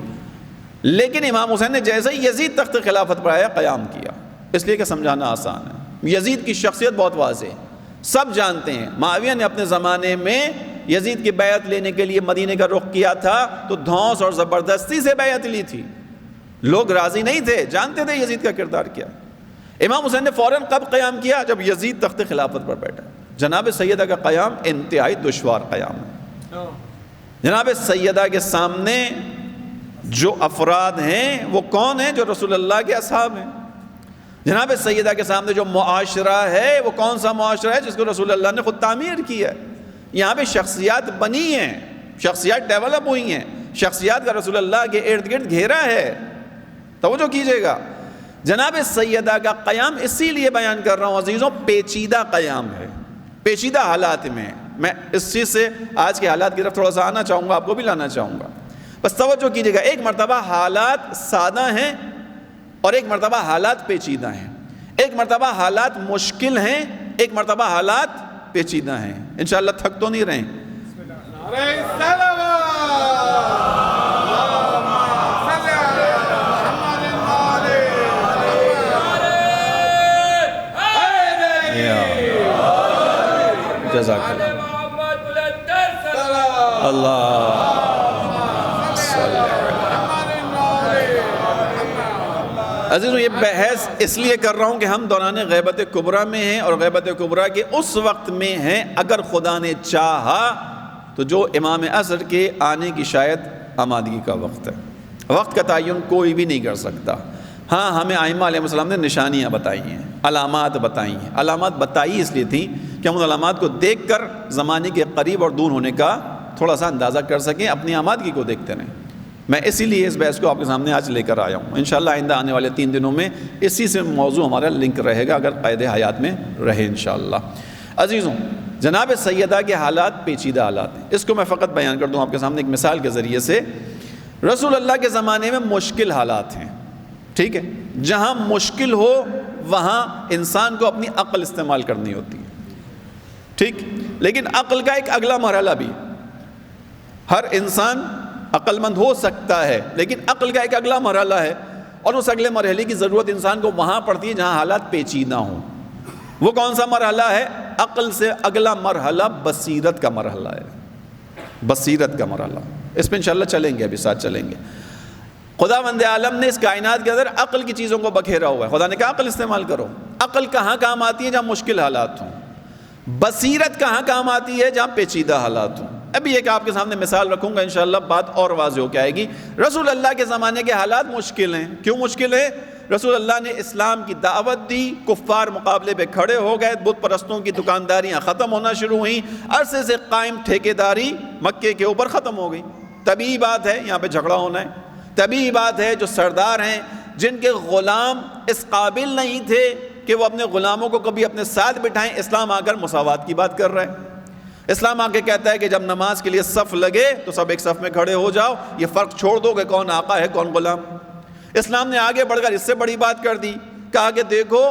لیکن امام حسین نے جیسے ہی یزید تخت خلافت پر آیا قیام کیا، اس لیے کہ سمجھانا آسان ہے. یزید کی شخصیت بہت واضح ہے، سب جانتے ہیں. معاویہ نے اپنے زمانے میں یزید کی بیعت لینے کے لیے مدینے کا رخ کیا تھا تو دھونس اور زبردستی سے بیعت لی تھی. لوگ راضی نہیں تھے، جانتے تھے یزید کا کردار کیا. امام حسین نے فوراً کب قیام کیا؟ جب یزید تخت خلافت پر بیٹھا. جناب سیدہ کا قیام انتہائی دشوار قیام ہے. جناب سیدہ کے سامنے جو افراد ہیں وہ کون ہیں؟ جو رسول اللہ کے اصحاب ہیں. جناب سیدہ کے سامنے جو معاشرہ ہے وہ کون سا معاشرہ ہے؟ جس کو رسول اللہ نے خود تعمیر کیا ہے. یہاں پہ شخصیات بنی ہیں، شخصیات ڈیولپ ہوئی ہیں، شخصیات کا رسول اللہ کے ارد گرد گھیرا ہے. توجہ کیجئے گا. جناب سیدہ کا قیام اسی لیے بیان کر رہا ہوں عزیزوں، پیچیدہ قیام ہے، پیچیدہ حالات میں. میں اس چیز سے آج کے حالات کی طرف تھوڑا سا آنا چاہوں گا، آپ کو بھی لانا چاہوں گا. بس توجہ کیجئے گا. ایک مرتبہ حالات سادہ ہیں اور ایک مرتبہ حالات پیچیدہ ہیں. ایک مرتبہ حالات مشکل ہیں، ایک مرتبہ حالات پیچیدہ ہیں. انشاءاللہ تھک تو نہیں رہے. جزاک اللہ. عزیزوں یہ بحث اس لیے کر رہا ہوں کہ ہم دوران غیبت کبریٰ میں ہیں اور غیبت کبریٰ کے اس وقت میں ہیں اگر خدا نے چاہا تو جو امام عصر کے آنے کی شاید آمادگی کا وقت ہے. وقت کا تعین کوئی بھی نہیں کر سکتا. ہاں ہمیں ائمہ علیہ السلام نے نشانیاں بتائی ہیں، علامات بتائی ہیں. علامات بتائی اس لیے تھی کہ ہم ان علامات کو دیکھ کر زمانے کے قریب اور دور ہونے کا تھوڑا سا اندازہ کر سکیں، اپنی آمادگی کو دیکھتے رہیں. میں اسی لیے اس بحث کو آپ کے سامنے آج لے کر آیا ہوں. انشاءاللہ آئندہ آنے والے 3 دنوں میں اسی سے موضوع ہمارا لنک رہے گا اگر قید حیات میں رہے انشاءاللہ. عزیزوں جناب سیدہ کے حالات پیچیدہ حالات ہیں. اس کو میں فقط بیان کر دوں آپ کے سامنے ایک مثال کے ذریعے سے. رسول اللہ کے زمانے میں مشکل حالات ہیں، ٹھیک ہے. جہاں مشکل ہو وہاں انسان کو اپنی عقل استعمال کرنی ہوتی ہے، ٹھیک. لیکن عقل کا ایک اگلا مرحلہ بھی. ہر انسان عقل مند ہو سکتا ہے، لیکن عقل کا ایک اگلا مرحلہ ہے، اور اس اگلے مرحلے کی ضرورت انسان کو وہاں پڑتی ہے جہاں حالات پیچیدہ ہوں۔ وہ کون سا مرحلہ ہے؟ عقل سے اگلا مرحلہ بصیرت کا مرحلہ ہے، بصیرت کا مرحلہ۔ اس پہ انشاءاللہ چلیں گے، ابھی ساتھ چلیں گے۔ خداوند عالم نے اس کائنات کے اندر عقل کی چیزوں کو بکھیرا ہوا ہے۔ خدا نے کہا عقل استعمال کرو۔ عقل کہاں کام آتی ہے؟ جہاں مشکل حالات ہوں۔ بصیرت کہاں کام آتی ہے؟ جہاں پیچیدہ حالات ہوں۔ ابھی ایک آپ کے سامنے مثال رکھوں گا، انشاءاللہ بات اور واضح ہو کے آئے گی۔ رسول اللہ کے زمانے کے حالات مشکل ہیں۔ کیوں مشکل ہے؟ رسول اللہ نے اسلام کی دعوت دی، کفار مقابلے پہ کھڑے ہو گئے، بت پرستوں کی دکانداریاں ختم ہونا شروع ہوئیں، عرصے سے قائم ٹھیکیداری مکے کے اوپر ختم ہو گئی۔ طبیعی بات ہے یہاں پہ جھگڑا ہونا ہے، طبیعی بات ہے جو سردار ہیں جن کے غلام اس قابل نہیں تھے کہ وہ اپنے غلاموں کو کبھی اپنے ساتھ بٹھائیں، اسلام آ کر مساوات کی بات کر رہا ہے۔ اسلام آ کے کہتا ہے کہ جب نماز کے لیے صف لگے تو سب ایک صف میں کھڑے ہو جاؤ، یہ فرق چھوڑ دو کہ کون آقا ہے کون غلام۔ اسلام نے آگے بڑھ کر اس سے بڑی بات کر دی، کہا کہ دیکھو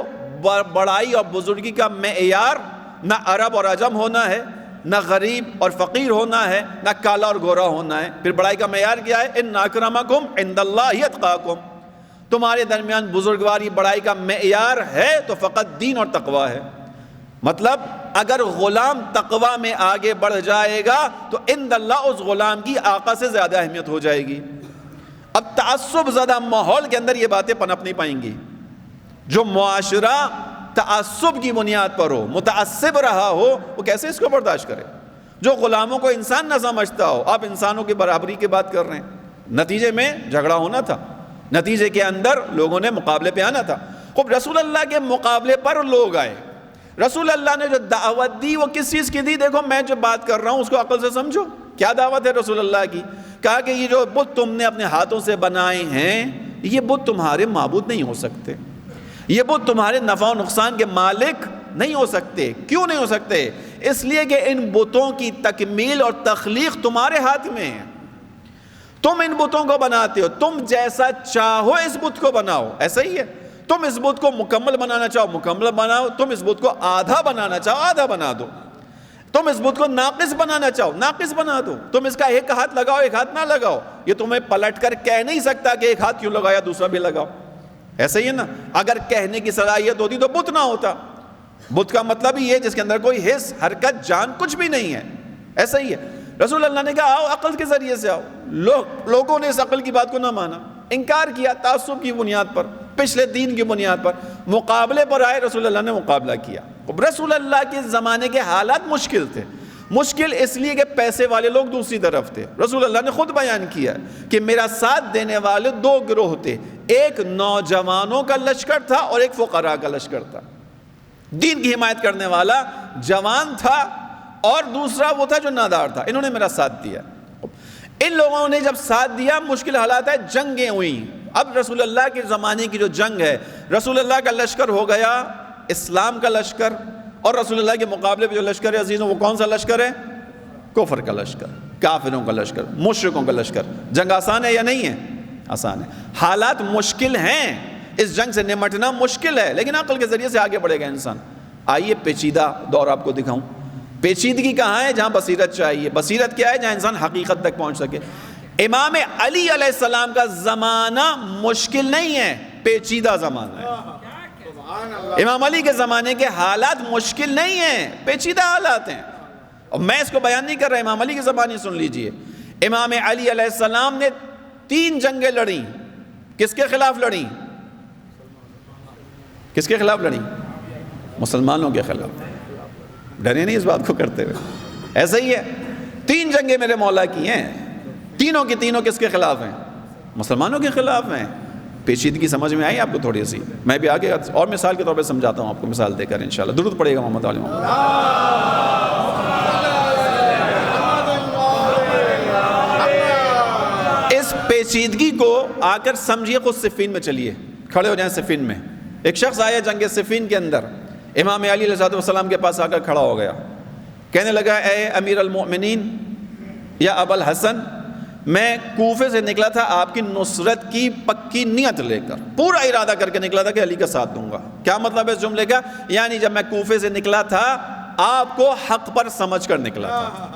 بڑائی اور بزرگی کا معیار نہ عرب اور عجم ہونا ہے، نہ غریب اور فقیر ہونا ہے، نہ کالا اور گورا ہونا ہے۔ پھر بڑائی کا معیار کیا ہے؟ ان اکرمکم عند اللہ اتقاکم، تمہارے درمیان بزرگواری بڑائی کا معیار ہے تو فقط دین اور تقوی ہے۔ مطلب اگر غلام تقوی میں آگے بڑھ جائے گا تو عند اللہ اس غلام کی آقا سے زیادہ اہمیت ہو جائے گی۔ اب تعصب زدہ ماحول کے اندر یہ باتیں پنپ نہیں پائیں گی۔ جو معاشرہ تعصب کی بنیاد پر ہو، متعصب رہا ہو، وہ کیسے اس کو برداشت کرے؟ جو غلاموں کو انسان نہ سمجھتا ہو، آپ انسانوں کی برابری کی بات کر رہے ہیں۔ نتیجے میں جھگڑا ہونا تھا، نتیجے کے اندر لوگوں نے مقابلے پہ آنا تھا۔ خوب رسول اللہ کے مقابلے پر لوگ آئے۔ رسول اللہ نے جو دعوت دی وہ کس چیز کی دی؟ دیکھو میں جو بات کر رہا ہوں اس کو عقل سے سمجھو۔ کیا دعوت ہے رسول اللہ کی؟ کہا کہ یہ جو بت تم نے اپنے ہاتھوں سے بنائے ہیں، یہ بت تمہارے معبود نہیں ہو سکتے، یہ بت تمہارے نفع و نقصان کے مالک نہیں ہو سکتے۔ کیوں نہیں ہو سکتے؟ اس لیے کہ ان بتوں کی تکمیل اور تخلیق تمہارے ہاتھ میں ہے۔ تم ان بتوں کو بناتے ہو، تم جیسا چاہو اس بت کو بناؤ، ایسا ہی ہے۔ تم اس بت کو مکمل بنانا چاہو مکمل بناؤ، تم اس بت کو آدھا بنانا چاہو آدھا بنا دو، تم اس بت کو ناقص بنانا چاہو ناقص بنا دو، تم اس کا ایک ہاتھ لگاؤ ایک ہاتھ نہ لگاؤ، یہ تمہیں پلٹ کر کہہ نہیں سکتا کہ ایک ہاتھ کیوں لگایا دوسرا بھی لگاؤ۔ ایسا ہی ہے نا، اگر کہنے کی صلاحیت ہوتی تو بت نہ ہوتا۔ بت کا مطلب ہی ہے جس کے اندر کوئی حس حرکت جان کچھ بھی نہیں ہے۔ ایسا ہی ہے، رسول اللہ نے کہا آؤ عقل کے ذریعے سے آؤ۔ لوگوں نے اس عقل کی بات کو نہ مانا، انکار کیا، تعصب کی بنیاد پر، پچھلے دین کی بنیاد پر مقابلے پر آئے۔ رسول اللہ نے مقابلہ کیا۔ رسول اللہ کے زمانے کے حالات مشکل تھے، مشکل اس لیے کہ پیسے والے لوگ دوسری طرف تھے۔ رسول اللہ نے خود بیان کیا کہ میرا ساتھ دینے والے دو گروہ تھے، ایک نوجوانوں کا لشکر تھا اور ایک فقراء کا لشکر تھا۔ دین کی حمایت کرنے والا جوان تھا اور دوسرا وہ تھا جو نادار تھا۔ انہوں نے میرا ساتھ دیا۔ ان لوگوں نے جب ساتھ دیا، مشکل حالات ہے، جنگیں ہوئیں۔ اب رسول اللہ کے زمانے کی جو جنگ ہے، رسول اللہ کا لشکر ہو گیا اسلام کا لشکر، اور رسول اللہ کے مقابلے پہ جو لشکر ہے عزیزوں وہ کون سا لشکر ہے؟ کفر کا لشکر، کافروں کا لشکر، مشرکوں کا لشکر۔ جنگ آسان ہے یا نہیں ہے؟ آسان ہے۔ حالات مشکل ہیں، اس جنگ سے نمٹنا مشکل ہے، لیکن عقل کے ذریعے سے آگے بڑھے گا انسان۔ آئیے پیچیدہ دور آپ کو دکھاؤں۔ پیچیدگی کہاں ہے؟ جہاں بصیرت چاہیے۔ بصیرت کیا ہے؟ جہاں انسان حقیقت تک پہنچ سکے۔ امام علی علیہ السلام کا زمانہ مشکل نہیں ہے، پیچیدہ زمانہ ہے۔ امام علی کے زمانے کے حالات مشکل نہیں ہیں، پیچیدہ حالات ہیں۔ اور میں اس کو بیان نہیں کر رہا، امام علی کی زبانی سن لیجئے۔ امام علی علیہ السلام نے 3 جنگیں لڑیں۔ کس کے خلاف لڑیں؟ کس کے خلاف لڑیں؟ مسلمانوں کے خلاف۔ ڈرے نہیں اس بات کو کرتے ہوئے؟ ایسا ہی ہے، 3 جنگیں میرے مولا کی ہیں، تینوں کی تینوں کس کے خلاف ہیں؟ مسلمانوں کے خلاف ہیں۔ پیچیدگی سمجھ میں آئی آپ کو تھوڑی سی؟ میں بھی آگے اور مثال کے طور پہ سمجھاتا ہوں آپ کو، مثال دے کر انشاءاللہ۔ درود پڑے گا محمد علی محمد۔ اس پیچیدگی کو آ کر سمجھیے، خود صفین میں چلیے، کھڑے ہو جائیں صفین میں۔ ایک شخص آیا جنگ صفین کے اندر، امام علی علیہ السلام کے پاس آ کر کھڑا ہو گیا، کہنے لگا اے امیر المؤمنین یا ابا الحسن، میں کوفے سے نکلا تھا آپ کی نصرت کی پکی نیت لے کر، پورا ارادہ کر کے نکلا تھا کہ علی کا ساتھ دوں گا۔ کیا مطلب ہے اس جملے کا؟ یعنی جب میں کوفے سے نکلا تھا آپ کو حق پر سمجھ کر نکلا تھا،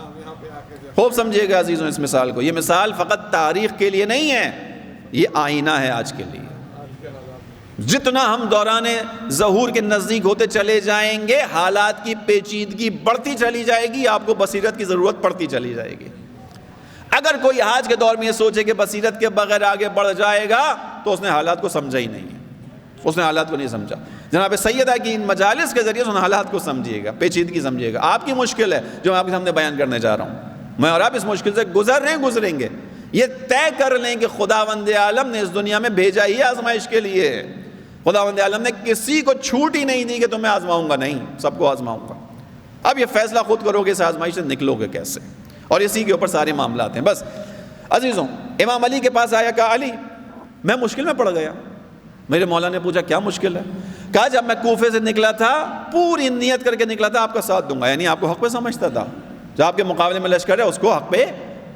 خوب سمجھیے گا عزیزوں اس مثال کو. یہ مثال فقط تاریخ کے لیے نہیں ہے, یہ آئینہ ہے آج کے لیے. جتنا ہم دوران ظہور کے نزدیک ہوتے چلے جائیں گے, حالات کی پیچیدگی بڑھتی چلی جائے گی, آپ کو بصیرت کی ضرورت پڑتی چلی جائے گی. اگر کوئی آج کے دور میں یہ سوچے کہ بصیرت کے بغیر آگے بڑھ جائے گا تو اس نے حالات کو سمجھا ہی نہیں ہے, اس نے حالات کو نہیں سمجھا. جناب سیدہ کی ان مجالس کے ذریعے سے ان حالات کو سمجھیے گا, پیچیدگی سمجھیے گا. آپ کی مشکل ہے جو میں آپ کے سامنے بیان کرنے جا رہا ہوں, میں اور آپ اس مشکل سے گزریں گے. یہ طے کر لیں کہ خداوند عالم نے اس دنیا میں بھیجا ہی آزمائش کے لیے. خداوند عالم نے کسی کو چھوٹ ہی نہیں دی کہ تمہیں آزماؤں گا, نہیں, سب کو آزماؤں گا. اب یہ فیصلہ خود کرو کہ اس آزمائش سے نکلو گے کیسے, اور اسی کے اوپر سارے معاملات ہیں. بس عزیزوں, امام علی کے پاس آیا, کہا علی میں مشکل میں پڑ گیا. میرے مولا نے پوچھا کیا مشکل ہے؟ کہا جب میں کوفے سے نکلا تھا پوری نیت کر کے نکلا تھا آپ کا ساتھ دوں گا, یعنی آپ کو حق پہ سمجھتا تھا, جو آپ کے مقابلے میں لشکر ہے اس کو حق پہ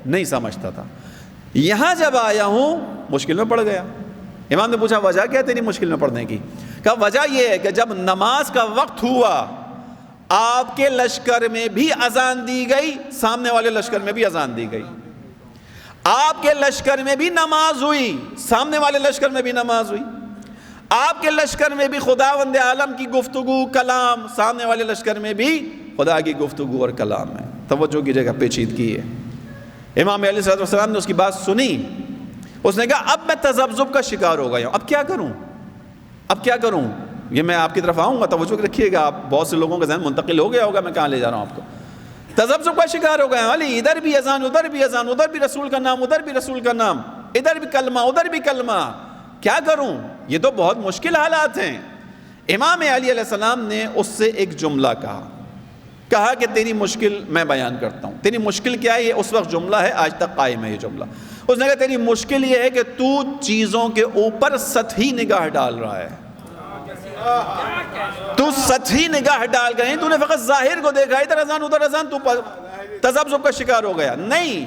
نہیں سمجھتا تھا. یہاں جب آیا ہوں مشکل میں پڑ گیا. امام نے پوچھا وجہ کیا ہے تیری مشکل میں پڑنے کی؟ کہا وجہ یہ ہے کہ جب نماز کا وقت ہوا آپ کے لشکر میں بھی اذان دی گئی, سامنے والے لشکر میں بھی اذان دی گئی. آپ کے لشکر میں بھی نماز ہوئی, سامنے والے لشکر میں بھی نماز ہوئی. آپ کے لشکر میں بھی خداوند عالم کی گفتگو کلام, سامنے والے لشکر میں بھی خدا کی گفتگو اور کلام ہے. توجہ کیجیے گا, پیچیدگی ہے. امام علیہ السلام نے اس کی بات سنی. اس نے کہا اب میں تذبذب کا شکار ہو گیا ہوں, اب کیا کروں. یہ میں آپ کی طرف آؤں گا, توجہ رکھیے گا. آپ بہت سے لوگوں کا ذہن منتقل ہو گیا ہوگا میں کہاں لے جا رہا ہوں آپ کو. تذبذب کا شکار ہو گیا علی, ادھر بھی اذان ادھر بھی اذان, ادھر بھی رسول کا نام ادھر بھی رسول کا نام, ادھر بھی کلمہ ادھر بھی کلمہ, کیا کروں؟ یہ تو بہت مشکل حالات ہیں. امام علی علیہ السلام نے اس سے ایک جملہ کہا کہ تیری مشکل میں بیان کرتا ہوں. تیری مشکل کیا ہے؟ یہ اس وقت جملہ ہے, آج تک قائم ہے یہ جملہ. اس نے کہا تیری مشکل یہ ہے کہ تو چیزوں کے اوپر سطحی نگاہ ڈال رہا ہے. تو سطحی نگاہ ڈال گئے, تو نے فقط ظاہر کو دیکھا, ادھر اذان ادھر اذان, تو تذبذب کا شکار ہو گیا. نہیں,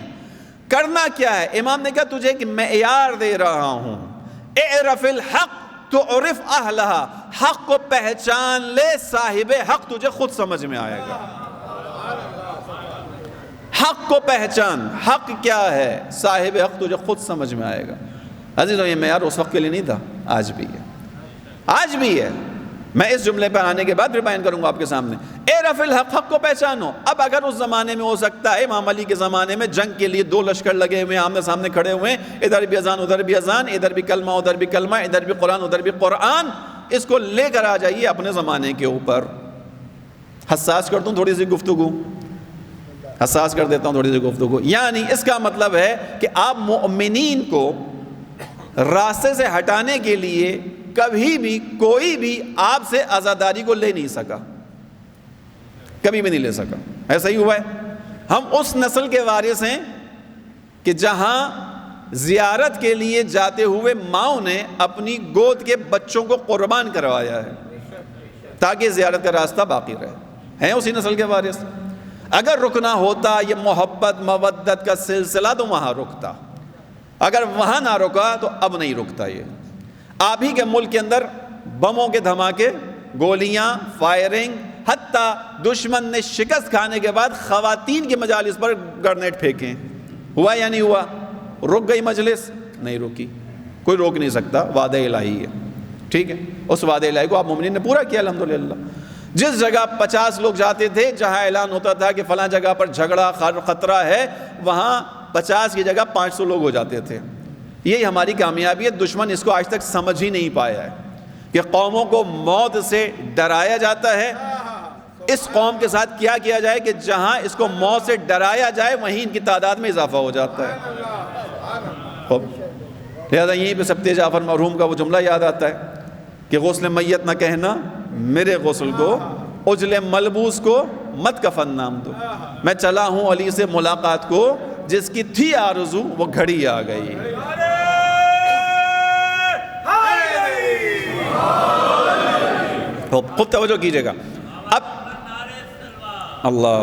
کرنا کیا ہے؟ امام نے کہا تجھے ایک معیار دے رہا ہوں, اعرف الحق تعرف اہلہا, حق کو پہچان لے, صاحب حق تجھے خود سمجھ میں آئے گا. حق کو پہچان, حق کیا ہے, صاحب حق تجھے خود سمجھ میں آئے گا. عزیزوں یہ معیار اس وقت کے لیے نہیں تھا, آج بھی ہے, آج بھی ہے. میں اس جملے پر آنے کے بعد پھر بیان کروں گا آپ کے سامنے. اعرف الحق, حق کو پہچانو. اب اگر اس زمانے میں ہو سکتا ہے, امام علی کے زمانے میں جنگ کے لیے دو لشکر لگے ہوئے ہیں, آمنے سامنے کھڑے ہوئے ہیں, ادھر بھی اذان ادھر بھی اذان, ادھر بھی کلمہ ادھر بھی کلمہ, ادھر بھی قرآن ادھر بھی قرآن, اس کو لے کر آ جائیے اپنے زمانے کے اوپر. حساس کر دوں تھوڑی سی گفتگو, حساس کر دیتا ہوں تھوڑی سی گفتگو. یعنی اس کا مطلب ہے کہ آپ مؤمنین کو راستے سے ہٹانے کے لیے کبھی بھی کوئی بھی آپ سے آزاداری کو لے نہیں سکا, کبھی بھی نہیں لے سکا. ایسا ہی ہوا ہے. ہم اس نسل کے وارث ہیں کہ جہاں زیارت کے لیے جاتے ہوئے ماؤں نے اپنی گود کے بچوں کو قربان کروایا ہے تاکہ زیارت کا راستہ باقی رہے. ہیں اسی نسل کے وارث. اگر رکنا ہوتا یہ محبت مودت کا سلسلہ تو وہاں رکتا, اگر وہاں نہ رکا تو اب نہیں رکتا. یہ آپ ہی کے ملک کے اندر بموں کے دھماکے, گولیاں, فائرنگ, حتیٰ دشمن نے شکست کھانے کے بعد خواتین کی مجالس پر گرنیڈ پھینکیں. ہوا یا نہیں ہوا؟ رک گئی مجلس؟ نہیں رکی, کوئی روک نہیں سکتا, وعدہ الہی ہے. ٹھیک ہے, اس وعدہ الہی کو آپ مومنین نے پورا کیا الحمدللہ. جس جگہ 50 لوگ جاتے تھے, جہاں اعلان ہوتا تھا کہ فلاں جگہ پر جھگڑا خطرہ ہے, وہاں 50 کی جگہ 500 لوگ ہو جاتے تھے. یہی ہماری کامیابی ہے. دشمن اس کو آج تک سمجھ ہی نہیں پایا ہے کہ قوموں کو موت سے ڈرایا جاتا ہے. اس قوم کے ساتھ کیا کیا جائے کہ جہاں اس کو موت سے ڈرایا جائے وہیں ان کی تعداد میں اضافہ ہو جاتا ہے. لہذا یہیں پہ سبت جعفر مرحوم کا وہ جملہ یاد آتا ہے کہ غسل میت نہ کہنا میرے غسل کو, عجل ملبوس کو مت کفن نام دو. میں چلا ہوں علی سے ملاقات کو, جس کی تھی آرزو وہ گھڑی آ گئی. خوب توجہ کیجئے گا. اب اللہ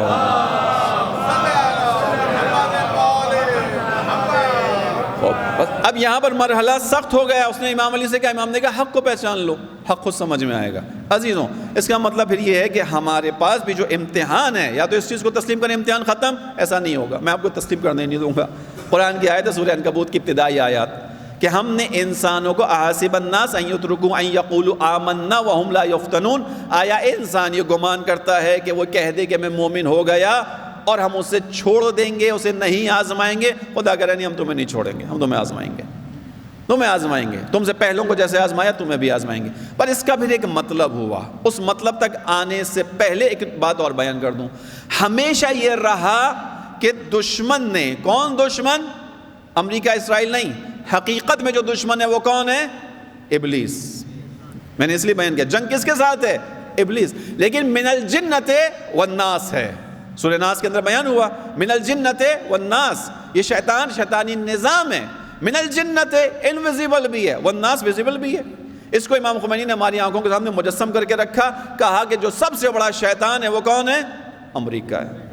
اب یہاں پر مرحلہ سخت ہو گیا. اس نے امام علی سے کہا, امام نے کہا حق کو پہچان لو, حق خود سمجھ میں آئے گا. عزیزوں, اس کا مطلب پھر یہ ہے کہ ہمارے پاس بھی جو امتحان ہے, یا تو اس چیز کو تسلیم کریں امتحان ختم, ایسا نہیں ہوگا. میں آپ کو تسلیم کرنے نہیں دوں گا. قرآن کی آیت ہے سورہ عنکبوت کی ابتدائی آیات, کہ ہم نے انسانوں کو احسب الناس ان یترکوا ان یقولوا آمنا وهم لا یفتنون, آیا انسان یہ گمان کرتا ہے کہ وہ کہہ دے کہ میں مومن ہو گیا اور ہم اسے چھوڑ دیں گے, اسے نہیں آزمائیں گے؟ خدا کہہ رہا نہیں, ہم تمہیں نہیں چھوڑیں گے, ہم تمہیں آزمائیں گے, تمہیں آزمائیں گے. تم سے پہلوں کو جیسے آزمایا تمہیں بھی آزمائیں گے. پر اس کا پھر ایک مطلب ہوا. اس مطلب تک آنے سے پہلے ایک بات اور بیان کر دوں. ہمیشہ یہ رہا کہ دشمن نے, کون دشمن؟ امریکہ اسرائیل نہیں, حقیقت میں جو دشمن ہے وہ کون ہے؟ ابلیس. میں نے اس لیے بیان کیا جنگ کس کے ساتھ ہے؟ ابلیس. لیکن من الجنت والناس ہے, سورہ ناس کے اندر بیان ہوا من الجنت والناس. یہ شیطان, شیطانی نظام ہے. من الجنت انویزیبل بھی ہے, والناس ویزیبل بھی ہے. اس کو امام خمینی نے ہماری آنکھوں کے سامنے مجسم کر کے رکھا, کہا کہ جو سب سے بڑا شیطان ہے وہ کون ہے؟ امریکہ ہے.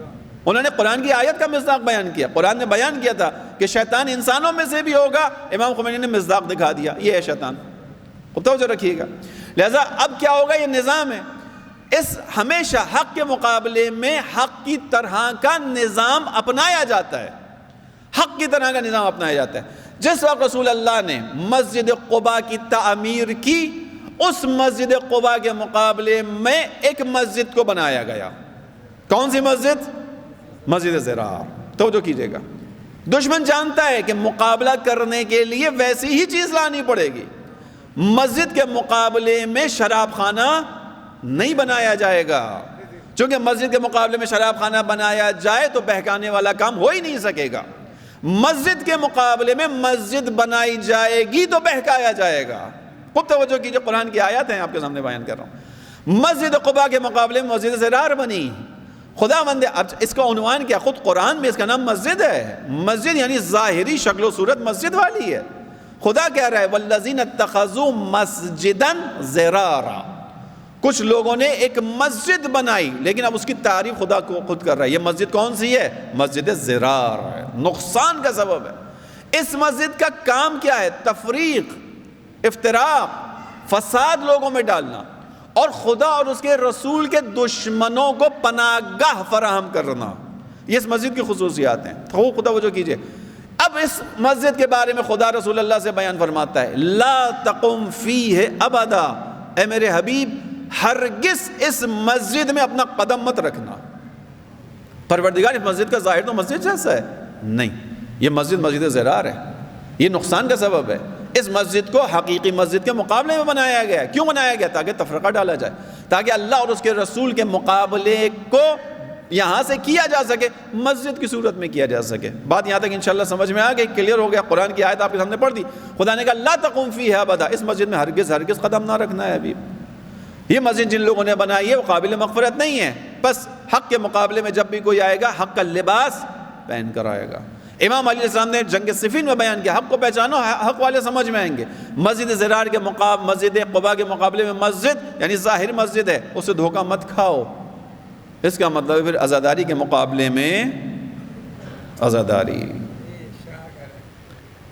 انہوں نے قرآن کی آیت کا مصداق بیان کیا. قرآن نے بیان کیا تھا کہ شیطان انسانوں میں سے بھی ہوگا, امام خمینی نے مصداق دکھا دیا, یہ ہے شیطان. توجہ رکھیے گا. لہذا اب کیا ہوگا؟ یہ نظام ہے. اس ہمیشہ حق کے مقابلے میں حق کی طرح کا نظام اپنایا جاتا ہے, حق کی طرح کا نظام اپنایا جاتا ہے. جس وقت رسول اللہ نے مسجد قباء کی تعمیر کی, اس مسجد قباء کے مقابلے میں ایک مسجد کو بنایا گیا. کون سی مسجد؟ مسجد ضرار. توجہ کیجئے گا. دشمن جانتا ہے کہ مقابلہ کرنے کے لیے ویسی ہی چیز لانی پڑے گی. مسجد کے مقابلے میں شراب خانہ نہیں بنایا جائے گا, چونکہ مسجد کے مقابلے میں شراب خانہ بنایا جائے تو بہکانے والا کام ہو ہی نہیں سکے گا. مسجد کے مقابلے میں مسجد بنائی جائے گی تو بہکایا جائے گا. خوب توجہ کیجئے, قرآن کی آیات ہیں آپ کے سامنے بیان کر رہا ہوں. مسجد قباء کے مقابلے میں مسجد ضرار بنی. خدا بندے, اب اس کا عنوان کیا؟ خود قرآن میں اس کا نام مسجد ہے. مسجد یعنی ظاہری شکل و صورت مسجد والی ہے. خدا کہہ رہا ہے والذین اتخذوا مسجدا ضرارا. کچھ لوگوں نے ایک مسجد بنائی, لیکن اب اس کی تعریف خدا کو خود کر رہا ہے. یہ مسجد کون سی ہے؟ مسجد ضرار ہے, نقصان کا سبب ہے. اس مسجد کا کام کیا ہے؟ تفریق, افتراق, فساد لوگوں میں ڈالنا, اور خدا اور اس کے رسول کے دشمنوں کو پناہ گاہ فراہم کرنا. یہ اس مسجد کی خصوصیات ہیں. خدا وجہ کیجئے. اب اس مسجد کے بارے میں خدا رسول اللہ سے بیان فرماتا ہے لا تقم فیہ ابدا, اے میرے حبیب ہرگز اس مسجد میں اپنا قدم مت رکھنا. پروردگار, اس مسجد کا ظاہر تو مسجد جیسا ہے نہیں, یہ مسجد مسجد ضرار ہے. یہ نقصان کا سبب ہے. اس مسجد کو حقیقی مسجد کے مقابلے میں بنایا گیا. کیوں بنایا گیا؟ تاکہ تفرقہ ڈالا جائے, تاکہ اللہ اور اس کے رسول کے مقابلے کو یہاں سے کیا جا سکے, مسجد کی صورت میں کیا جا سکے. بات یہاں تک انشاءاللہ سمجھ میں آ گئی, کلیئر ہو گیا. قرآن کی آیت آپ کے سامنے پڑھ دی. خدا نے کہا لا تقم فیہ ابدا, اس مسجد میں ہرگز ہرگز قدم نہ رکھنا ہے. ابھی یہ مسجد جن لوگوں نے بنائی ہے وہ قابل مغفرت نہیں ہے. بس حق کے مقابلے میں جب بھی کوئی آئے گا حق کا لباس پہن کر آئے گا. امام علیہ السلام نے جنگ صفین میں بیان کیا, حق کو پہچانو, حق والے سمجھ میں آئیں گے. مسجد ضرار کے مسجد قباء کے مقابلے میں مسجد یعنی ظاہر مسجد ہے, اسے دھوکہ مت کھاؤ. اس کا مطلب پھر عزاداری کے مقابلے میں عزاداری,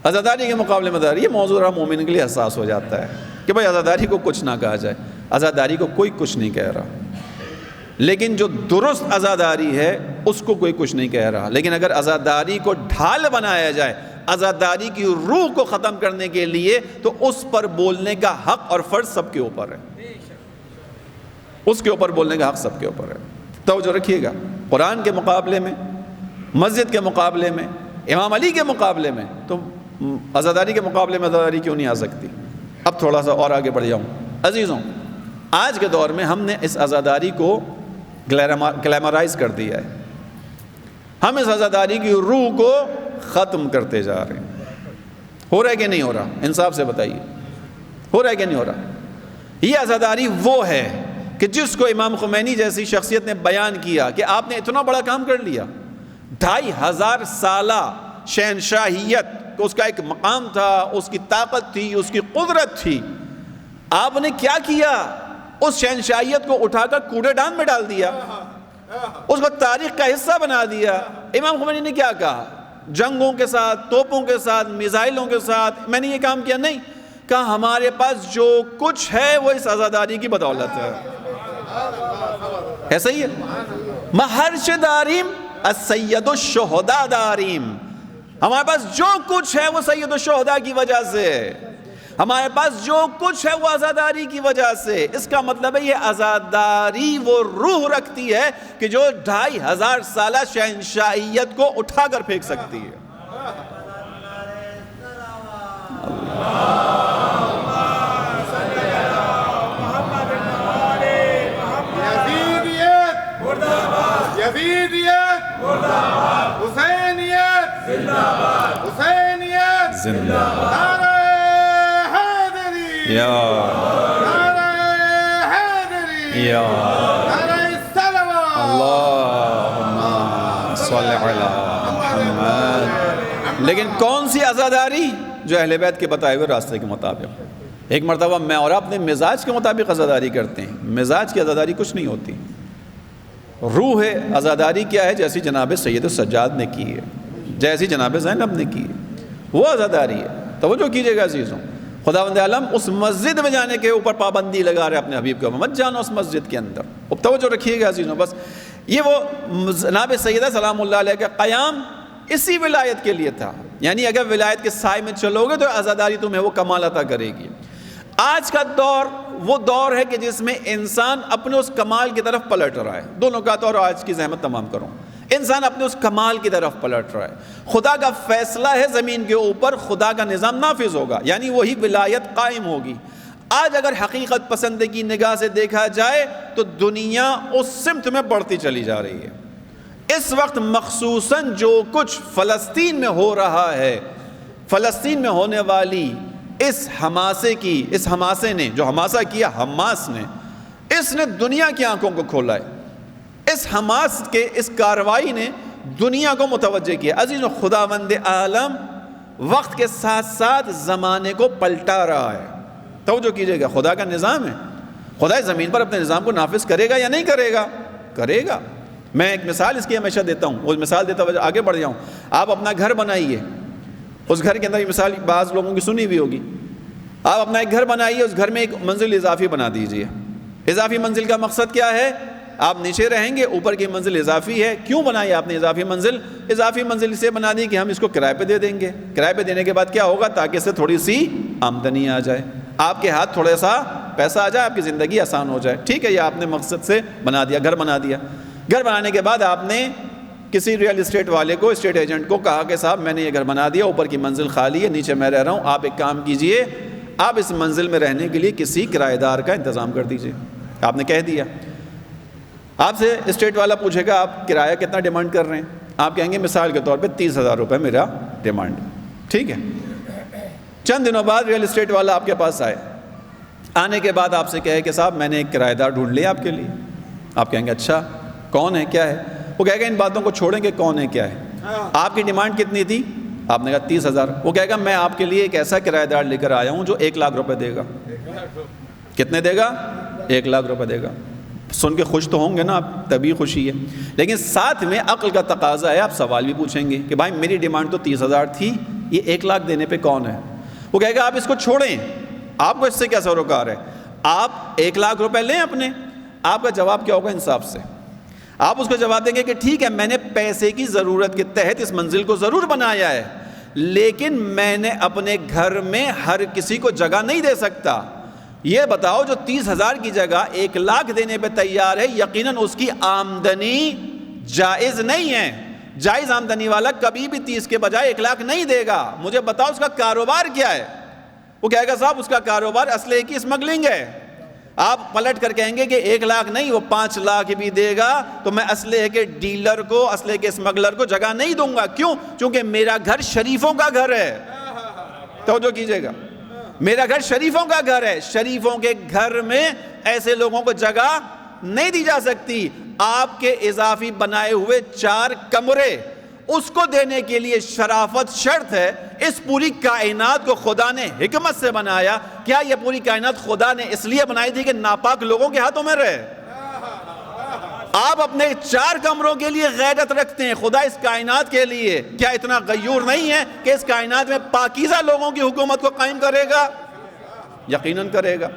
عزاداری کے مقابلے میں عزاداری. یہ موضوع مومن کے لیے حساس ہو جاتا ہے کہ بھائی عزاداری کو کچھ نہ کہا جائے. عزاداری کو کوئی کچھ نہیں کہہ رہا, لیکن جو درست عزاداری ہے اس کو کوئی کچھ نہیں کہہ رہا. لیکن اگر عزاداری کو ڈھال بنایا جائے, عزاداری کی روح کو ختم کرنے کے لیے, تو اس پر بولنے کا حق اور فرض سب کے اوپر ہے. اس کے اوپر بولنے کا حق سب کے اوپر ہے. توجہ رکھیے گا. قرآن کے مقابلے میں, مسجد کے مقابلے میں, امام علی کے مقابلے میں, تو عزاداری کے مقابلے میں عزاداری کیوں نہیں آ سکتی؟ اب تھوڑا سا اور آگے بڑھ جاؤں. عزیزوں, آج کے دور میں ہم نے اس عزاداری کو گلیمرائز کر دیا ہے. ہم اس عزاداری کی روح کو ختم کرتے جا رہے ہیں. ہو رہا ہے کہ نہیں ہو رہا؟ انصاف سے بتائیے, ہو رہا ہے کہ نہیں ہو رہا؟ یہ عزاداری وہ ہے کہ جس کو امام خمینی جیسی شخصیت نے بیان کیا کہ آپ نے اتنا بڑا کام کر لیا. 2500 سالہ شہنشاہیت, اس کا ایک مقام تھا, اس کی طاقت تھی, اس کی قدرت تھی. آپ نے کیا کیا؟ اس شہنشاہیت کو اٹھا کر کوڑے دان میں ڈال دیا, اس کو تاریخ کا حصہ بنا دیا. امام خمینی نے کیا کہا جنگوں کے ساتھ، توپوں کے ساتھ، میزائلوں کے ساتھ میں نے یہ کام کیا، نہیں، کہا ہمارے پاس جو کچھ ہے وہ اس عزاداری کی بدولت ہے. ایسا ہی ہے. محرش داریم السید الشہداء داریم، ہمارے پاس جو کچھ ہے وہ سید الشہداء کی وجہ سے، ہمارے پاس جو کچھ ہے وہ عزاداری کی وجہ سے. اس کا مطلب ہے یہ عزاداری وہ روح رکھتی ہے کہ جو 2500 سالہ شہنشاہیت کو اٹھا کر پھینک سکتی ہے. یزیدیت حسینیت حسینیت زندہ باد. نعرہ حیدری، یا نعرہ حیدری، یا نعرہ صلوات. اللہم صلی علی محمد. لیکن کون سی عزاداری؟ جو اہل بیت کے بتائے ہوئے راستے کے مطابق. ایک مرتبہ میں اور اپنے مزاج کے مطابق عزاداری کرتے ہیں. مزاج کی عزاداری کچھ نہیں ہوتی. روح عزاداری کیا ہے؟ جیسی جناب سید السجاد نے کی ہے، جیسی جناب زینب نے کی ہے، وہ عزاداری ہے. توجہ کیجئے گا عزیزوں، خداوند عالم اس مسجد میں جانے کے اوپر پابندی لگا رہے اپنے حبیب کو، مت جانا اس مسجد کے اندر. اب توجہ رکھیے گا عزیزوں. بس یہ وہ جناب سیدہ سلام اللہ علیہ کا قیام اسی ولایت کے لیے تھا. یعنی اگر ولایت کے سائے میں چلو گے تو عزاداری تمہیں وہ کمال عطا کرے گی. آج کا دور وہ دور ہے کہ جس میں انسان اپنے اس کمال کی طرف پلٹ رہا ہے. دونوں کا طور آج کی زحمت تمام کروں. انسان اپنے اس کمال کی طرف پلٹ رہا ہے. خدا کا فیصلہ ہے زمین کے اوپر، خدا کا نظام نافذ ہوگا، یعنی وہی ولایت قائم ہوگی. آج اگر حقیقت پسند کی نگاہ سے دیکھا جائے تو دنیا اس سمت میں بڑھتی چلی جا رہی ہے. اس وقت مخصوصاً جو کچھ فلسطین میں ہو رہا ہے، فلسطین میں ہونے والی اس حماسے نے جو حماسہ کیا، حماس نے، اس نے دنیا کی آنکھوں کو کھولا ہے. اس حماس کے اس کارروائی نے دنیا کو متوجہ کیا. عزیزو، خداوند عالم وقت کے ساتھ ساتھ زمانے کو پلٹا رہا ہے. توجہ کیجئے گا، خدا کا نظام ہے. خدا زمین پر اپنے نظام کو نافذ کرے گا یا نہیں کرے گا؟ کرے گا. میں ایک مثال اس کی ہمیشہ دیتا ہوں، وہ مثال دیتا ہوں آگے بڑھ جاؤں. آپ اپنا گھر بنائیے، اس گھر کے اندر یہ مثال بعض لوگوں کی سنی بھی ہوگی. آپ اپنا ایک گھر بنائیے، اس گھر میں ایک منزل اضافی بنا دیجئے. اضافی منزل کا مقصد کیا ہے؟ آپ نیچے رہیں گے، اوپر کی منزل اضافی ہے. کیوں بنائی آپ نے اضافی منزل؟ اضافی منزل اسے بنا دی کہ ہم اس کو کرائے پہ دے دیں گے. کرائے پہ دینے کے بعد کیا ہوگا؟ تاکہ اس سے تھوڑی سی آمدنی آ جائے، آپ کے ہاتھ تھوڑا سا پیسہ آ جائے، آپ کی زندگی آسان ہو جائے. ٹھیک ہے، یہ آپ نے مقصد سے بنا دیا، گھر بنا دیا. گھر بنانے کے بعد آپ نے کسی ریئل اسٹیٹ والے کو، اسٹیٹ ایجنٹ کو کہا کہ صاحب میں نے یہ گھر بنا دیا، اوپر کی منزل خالی ہے، نیچے میں رہ رہا ہوں، آپ ایک کام کیجئے، آپ اس منزل میں رہنے کے لیے کسی کرایہ دار کا انتظام کر دیجئے. آپ نے کہہ دیا. آپ سے اسٹیٹ والا پوچھے گا آپ کرایہ کتنا ڈیمانڈ کر رہے ہیں؟ آپ کہیں گے مثال کے طور پہ 30,000 روپے میرا ڈیمانڈ. ٹھیک ہے. چند دنوں بعد ریئل اسٹیٹ والا آپ کے پاس آئے. آنے کے بعد آپ سے کہے کہ صاحب میں نے ایک کرایہ دار ڈھونڈ لیا آپ کے لیے. آپ کہیں گے اچھا کون ہے، کیا ہے؟ وہ کہے گا ان باتوں کو چھوڑیں کہ کون ہے کیا ہے. آپ کی ڈیمانڈ کتنی تھی؟ آپ نے کہا 30,000. وہ کہے گا میں آپ کے لیے ایک ایسا کرایہ دار لے کر آیا ہوں جو 1 لاکھ روپے دے گا. کتنے دے گا؟ 1 لاکھ روپے دے گا. سن کے خوش تو ہوں گے نا آپ، تبھی خوشی ہے. لیکن ساتھ میں عقل کا تقاضا ہے، آپ سوال بھی پوچھیں گے کہ بھائی میری ڈیمانڈ تو 30,000 تھی، یہ 1 لاکھ دینے پہ کون ہے؟ وہ کہے گا آپ اس کو چھوڑیں، آپ کو اس سے کیا سروکار ہے، آپ 1 لاکھ روپے لیں اپنے. آپ کا جواب کیا ہوگا انصاف سے؟ آپ اس کو جواب دیں گے کہ ٹھیک ہے میں نے پیسے کی ضرورت کے تحت اس منزل کو ضرور بنایا ہے، لیکن میں نے اپنے گھر میں ہر کسی کو جگہ نہیں دے سکتا. یہ بتاؤ جو 30,000 کی جگہ 1 لاکھ دینے پہ تیار ہے، یقیناً اس کی آمدنی جائز نہیں ہے. جائز آمدنی والا کبھی بھی 30 کے بجائے 1 لاکھ نہیں دے گا. مجھے بتاؤ اس کا کاروبار کیا ہے؟ وہ کہے گا صاحب اس کا کاروبار اسلحے کی اسمگلنگ ہے. آپ پلٹ کر کہیں گے کہ 1 لاکھ نہیں وہ 5 لاکھ بھی دے گا تو میں اسلحے کے ڈیلر کو، اسلحے کے اسمگلر کو جگہ نہیں دوں گا. کیوں؟ چونکہ میرا گھر شریفوں کا گھر ہے. توجہ کیجئے گا، میرا گھر شریفوں کا گھر ہے. شریفوں کے گھر میں ایسے لوگوں کو جگہ نہیں دی جا سکتی. آپ کے اضافی بنائے ہوئے 4 کمرے اس کو دینے کے لیے شرافت شرط ہے. اس پوری کائنات کو خدا نے حکمت سے بنایا. کیا یہ پوری کائنات خدا نے اس لیے بنائی تھی کہ ناپاک لوگوں کے ہاتھوں میں رہے؟ آپ اپنے 4 کمروں کے لیے غیرت رکھتے ہیں، خدا اس کائنات کے لیے کیا اتنا غیور نہیں ہے کہ اس کائنات میں پاکیزہ لوگوں کی حکومت کو قائم کرے گا؟ یقیناً کرے گا۔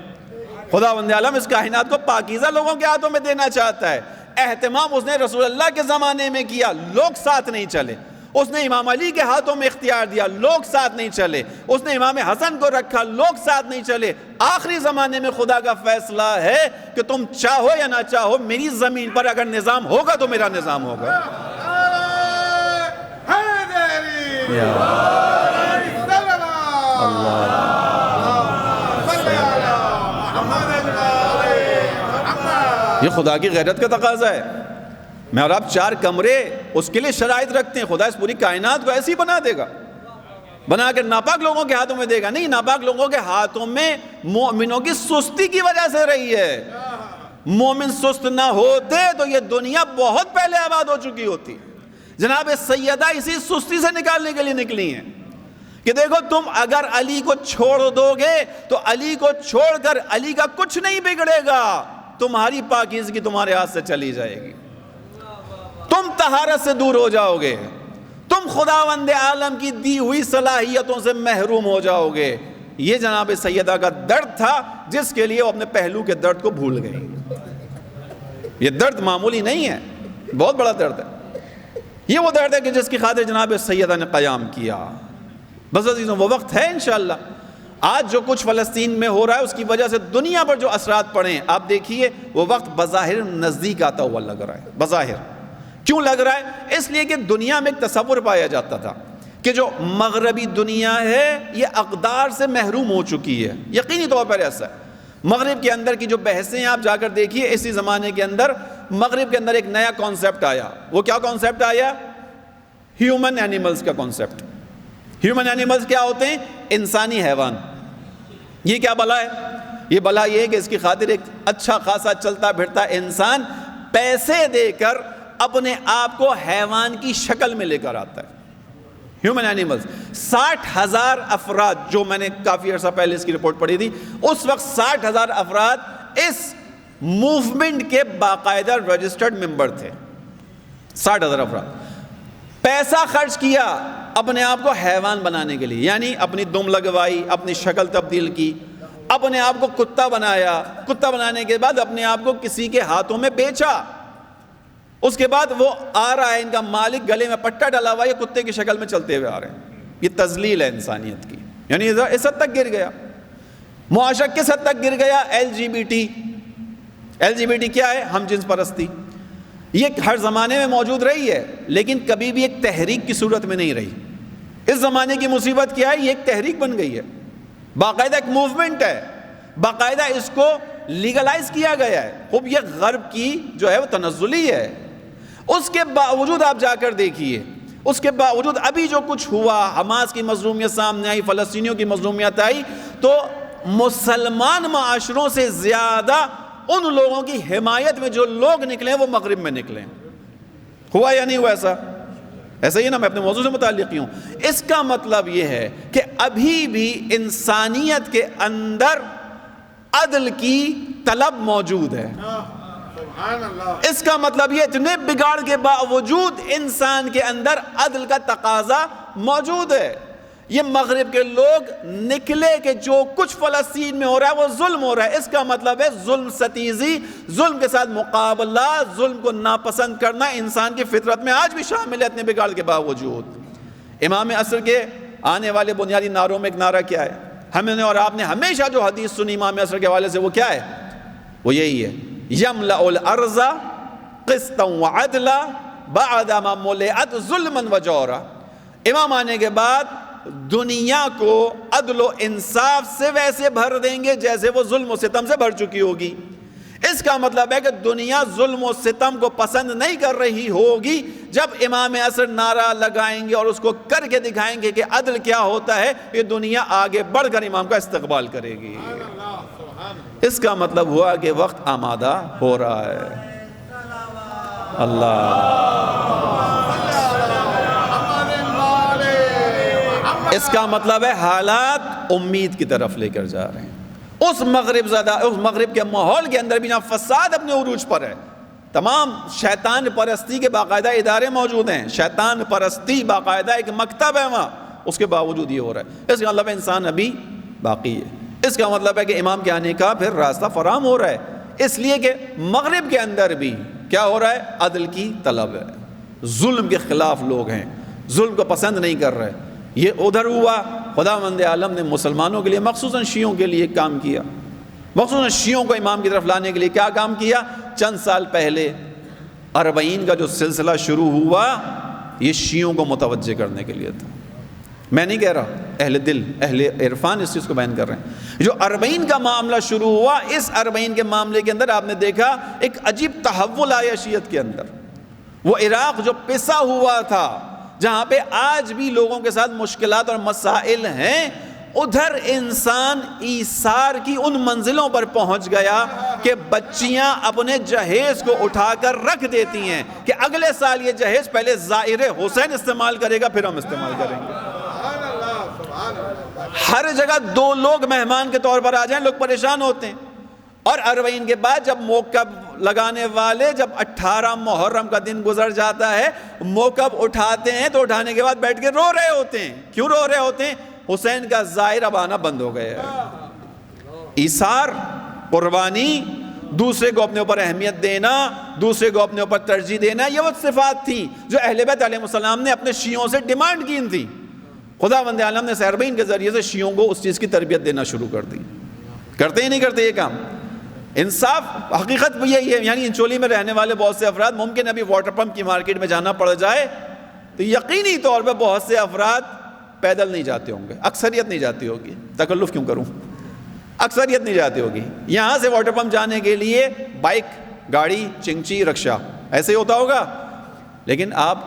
خداوند عالم اس کائنات کو پاکیزہ لوگوں کے ہاتھوں میں دینا چاہتا ہے۔ اہتمام اس نے رسول اللہ کے زمانے میں کیا، لوگ ساتھ نہیں چلے۔ اس نے امام علی کے ہاتھوں میں اختیار دیا، لوگ ساتھ نہیں چلے۔ اس نے امام حسن کو رکھا، لوگ ساتھ نہیں چلے۔ آخری زمانے میں خدا کا فیصلہ ہے کہ تم چاہو یا نہ چاہو، میری زمین پر اگر نظام ہوگا تو میرا نظام ہوگا۔ یہ خدا کی غیرت کا تقاضا ہے۔ میں اور آپ 4 کمرے اس کے لیے شرائط رکھتے ہیں، خدا اس پوری کائنات کو ایسی بنا دے گا، بنا کر ناپاک لوگوں کے ہاتھوں میں دے گا نہیں۔ ناپاک لوگوں کے ہاتھوں میں مومنوں کی سستی کی وجہ سے رہی ہے۔ مومن سست نہ ہوتے تو یہ دنیا بہت پہلے آباد ہو چکی ہوتی۔ جناب سیدہ اسی سستی سے نکالنے کے لیے نکلی ہیں کہ دیکھو تم اگر علی کو چھوڑ دو گے تو علی کو چھوڑ کر علی کا کچھ نہیں بگڑے گا، تمہاری پاکیزگی تمہارے ہاتھ سے چلی جائے گی، تم طہارت سے دور ہو جاؤ گے، تم خداوند عالم کی دی ہوئی صلاحیتوں سے محروم ہو جاؤ گے۔ یہ جناب سیدہ کا درد تھا جس کے لیے وہ اپنے پہلو کے درد کو بھول گئی۔ یہ درد معمولی نہیں ہے، بہت بڑا درد ہے۔ یہ وہ درد ہے کہ جس کی خاطر جناب سیدہ نے قیام کیا۔ بس عزیزوں وہ وقت ہے انشاءاللہ۔ آج جو کچھ فلسطین میں ہو رہا ہے اس کی وجہ سے دنیا پر جو اثرات پڑے ہیں، آپ دیکھیے وہ وقت بظاہر نزدیک آتا ہوا لگ رہا ہے۔ بظاہر کیوں لگ رہا ہے؟ اس لیے کہ دنیا میں ایک تصور پایا جاتا تھا کہ جو مغربی دنیا ہے یہ اقدار سے محروم ہو چکی ہے۔ یقینی طور پر ایسا ہے۔ مغرب کے اندر کی جو بحثیں ہیں آپ جا کر دیکھیے، اسی زمانے کے اندر مغرب کے اندر ایک نیا کانسیپٹ آیا۔ وہ کیا کانسیپٹ آیا؟ ہیومن اینیملز کا کانسیپٹ۔ ہیومن اینیملز کیا ہوتے ہیں؟ انسانی حیوان۔ یہ کیا بلا ہے؟ یہ بلا یہ ہے کہ اس کی خاطر ایک اچھا خاصا چلتا پھرتا انسان پیسے دے کر اپنے آپ کو حیوان کی شکل میں لے کر آتا ہے۔ ہیومن اینیملز 60,000 افراد، جو میں نے کافی عرصہ پہلے اس کی رپورٹ پڑھی تھی، اس وقت 60,000 افراد اس موومنٹ کے باقاعدہ رجسٹرڈ ممبر تھے۔ 60,000 افراد پیسہ خرچ کیا اپنے آپ کو حیوان بنانے کے لیے، یعنی اپنی دم لگوائی، اپنی شکل تبدیل کی، اپنے آپ کو کتا بنایا، کتا بنانے کے بعد اپنے آپ کو کسی کے ہاتھوں میں بیچا۔ اس کے بعد وہ آ رہا ہے، ان کا مالک گلے میں پٹا ڈالا ہوا، یہ کتے کی شکل میں چلتے ہوئے آ رہے ہیں۔ یہ تذلیل ہے انسانیت کی، یعنی اس حد تک گر گیا معاشرہ۔ کس حد تک گر گیا؟ ایل جی بی ٹی کیا ہے؟ ہم جنس پرستی۔ یہ ہر زمانے میں موجود رہی ہے لیکن کبھی بھی ایک تحریک کی صورت میں نہیں رہی۔ اس زمانے کی مصیبت کیا ہے؟ یہ ایک تحریک بن گئی ہے، باقاعدہ ایک موومنٹ ہے، باقاعدہ اس کو لیگلائز کیا گیا ہے۔ خوب یہ غرب کی جو ہے وہ تنزلی ہے، اس کے باوجود آپ جا کر دیکھیے، اس کے باوجود ابھی جو کچھ ہوا، حماس کی مظلومیت سامنے آئی، فلسطینیوں کی مظلومیت آئی، تو مسلمان معاشروں سے زیادہ ان لوگوں کی حمایت میں جو لوگ نکلے وہ مغرب میں نکلے۔ ہوا یا نہیں ہوا ایسا؟ ایسا ہی نا، میں اپنے موضوع سے متعلق ہی ہوں۔ اس کا مطلب یہ ہے کہ ابھی بھی انسانیت کے اندر عدل کی طلب موجود ہے۔ اس کا مطلب یہ اتنے بگاڑ کے باوجود انسان کے اندر عدل کا تقاضا موجود ہے۔ یہ مغرب کے لوگ نکلے کہ جو کچھ فلسطین میں ہو رہا ہے وہ ظلم ہو رہا ہے، اس کا مطلب ہے ظلم ستیزی، ظلم کے ساتھ مقابلہ، ظلم کو ناپسند کرنا انسان کی فطرت میں آج بھی شامل ہے اتنے بگاڑ کے باوجود۔ امام عصر کے آنے والے بنیادی نعروں میں ایک نعرہ کیا ہے؟ ہم نے اور آپ نے ہمیشہ جو حدیث سنی امام عصر کے حوالے سے وہ کیا ہے؟ وہ یہی ہے، یملأ الارض قسطا وعدلا بعد ما ملئت ظلما وجورا۔ امام آنے کے بعد دنیا کو عدل و انصاف سے ویسے بھر دیں گے جیسے وہ ظلم و ستم سے بھر چکی ہوگی۔ اس کا مطلب ہے کہ دنیا ظلم و ستم کو پسند نہیں کر رہی ہوگی جب امام عصر نعرہ لگائیں گے اور اس کو کر کے دکھائیں گے کہ عدل کیا ہوتا ہے، یہ دنیا آگے بڑھ کر امام کا استقبال کرے گی۔ اس کا مطلب ہوا کہ وقت آمادہ ہو رہا ہے۔ اللہ، اس کا مطلب ہے حالات امید کی طرف لے کر جا رہے ہیں۔ اس مغرب کے ماحول کے اندر بھی جہاں فساد اپنے عروج پر ہے، تمام شیطان پرستی کے باقاعدہ ادارے موجود ہیں، شیطان پرستی باقاعدہ ایک مکتب ہے وہاں، اس کے باوجود یہ ہو رہا ہے۔ اس کا مطلب ہے انسان ابھی باقی ہے، اس کا مطلب ہے کہ امام کے آنے کا پھر راستہ فراہم ہو رہا ہے، اس لیے کہ مغرب کے اندر بھی کیا ہو رہا ہے؟ عدل کی طلب ہے، ظلم کے خلاف لوگ ہیں، ظلم کو پسند نہیں کر رہے۔ یہ ادھر ہوا، خداوند عالم نے مسلمانوں کے لیے خصوصاً شیعوں کے لیے کام کیا، مخصوصاً شیعوں کو امام کی طرف لانے کے لیے کیا کام کیا؟ چند سال پہلے 40 کا جو سلسلہ شروع ہوا یہ شیعوں کو متوجہ کرنے کے لیے تھا۔ میں نہیں کہہ رہا، اہل دل اہل عرفان اس چیز کو بیان کر رہے ہیں۔ جو 40 کا معاملہ شروع ہوا، اس 40 کے معاملے کے اندر آپ نے دیکھا ایک عجیب تحول آیا شیعت کے اندر۔ وہ عراق جو پسا ہوا تھا، جہاں پہ آج بھی لوگوں کے ساتھ مشکلات اور مسائل ہیں، ادھر انسان ایثار کی ان منزلوں پر پہنچ گیا کہ بچیاں اپنے جہیز کو اٹھا کر رکھ دیتی ہیں کہ اگلے سال یہ جہیز پہلے زائر حسین استعمال کرے گا، پھر ہم استعمال کریں گے۔ ہر جگہ 2 لوگ مہمان کے طور پر آ جائیں، لوگ پریشان ہوتے ہیں۔ اور 40 کے بعد جب موقب لگانے والے جب 18 محرم کا دن گزر جاتا ہے، موقب اٹھاتے ہیں تو اٹھانے کے بعد بیٹھ کے رو رہے ہوتے ہیں۔ کیوں رو رہے ہوتے ہیں؟ حسین کا زائر اب آنا بند ہو گیا ہے۔ ایثار، قربانی، دوسرے کو اپنے اوپر اہمیت دینا، دوسرے کو اپنے اوپر ترجیح دینا، یہ وہ صفات تھی جو اہل بیت علیہ السلام نے اپنے شیعوں سے ڈیمانڈ کی تھی۔ خداوند عالم نے 40 کے ذریعے سے شیعوں کو اس چیز کی تربیت دینا شروع کر دی۔ کرتے ہی نہیں کرتے یہ کام؟ انصاف حقیقت بھی یہی ہے، یعنی انچولی میں رہنے والے بہت سے افراد ممکن ابھی واٹر پمپ کی مارکیٹ میں جانا پڑ جائے تو یقینی طور پہ بہت سے افراد پیدل نہیں جاتے ہوں گے، اکثریت نہیں جاتی ہوگی، تکلف کیوں کروں، اکثریت نہیں جاتی ہوگی۔ یہاں سے واٹر پمپ جانے کے لیے بائک، گاڑی، چنگچی، رکشہ، ایسے ہی ہوتا ہوگا۔ لیکن آپ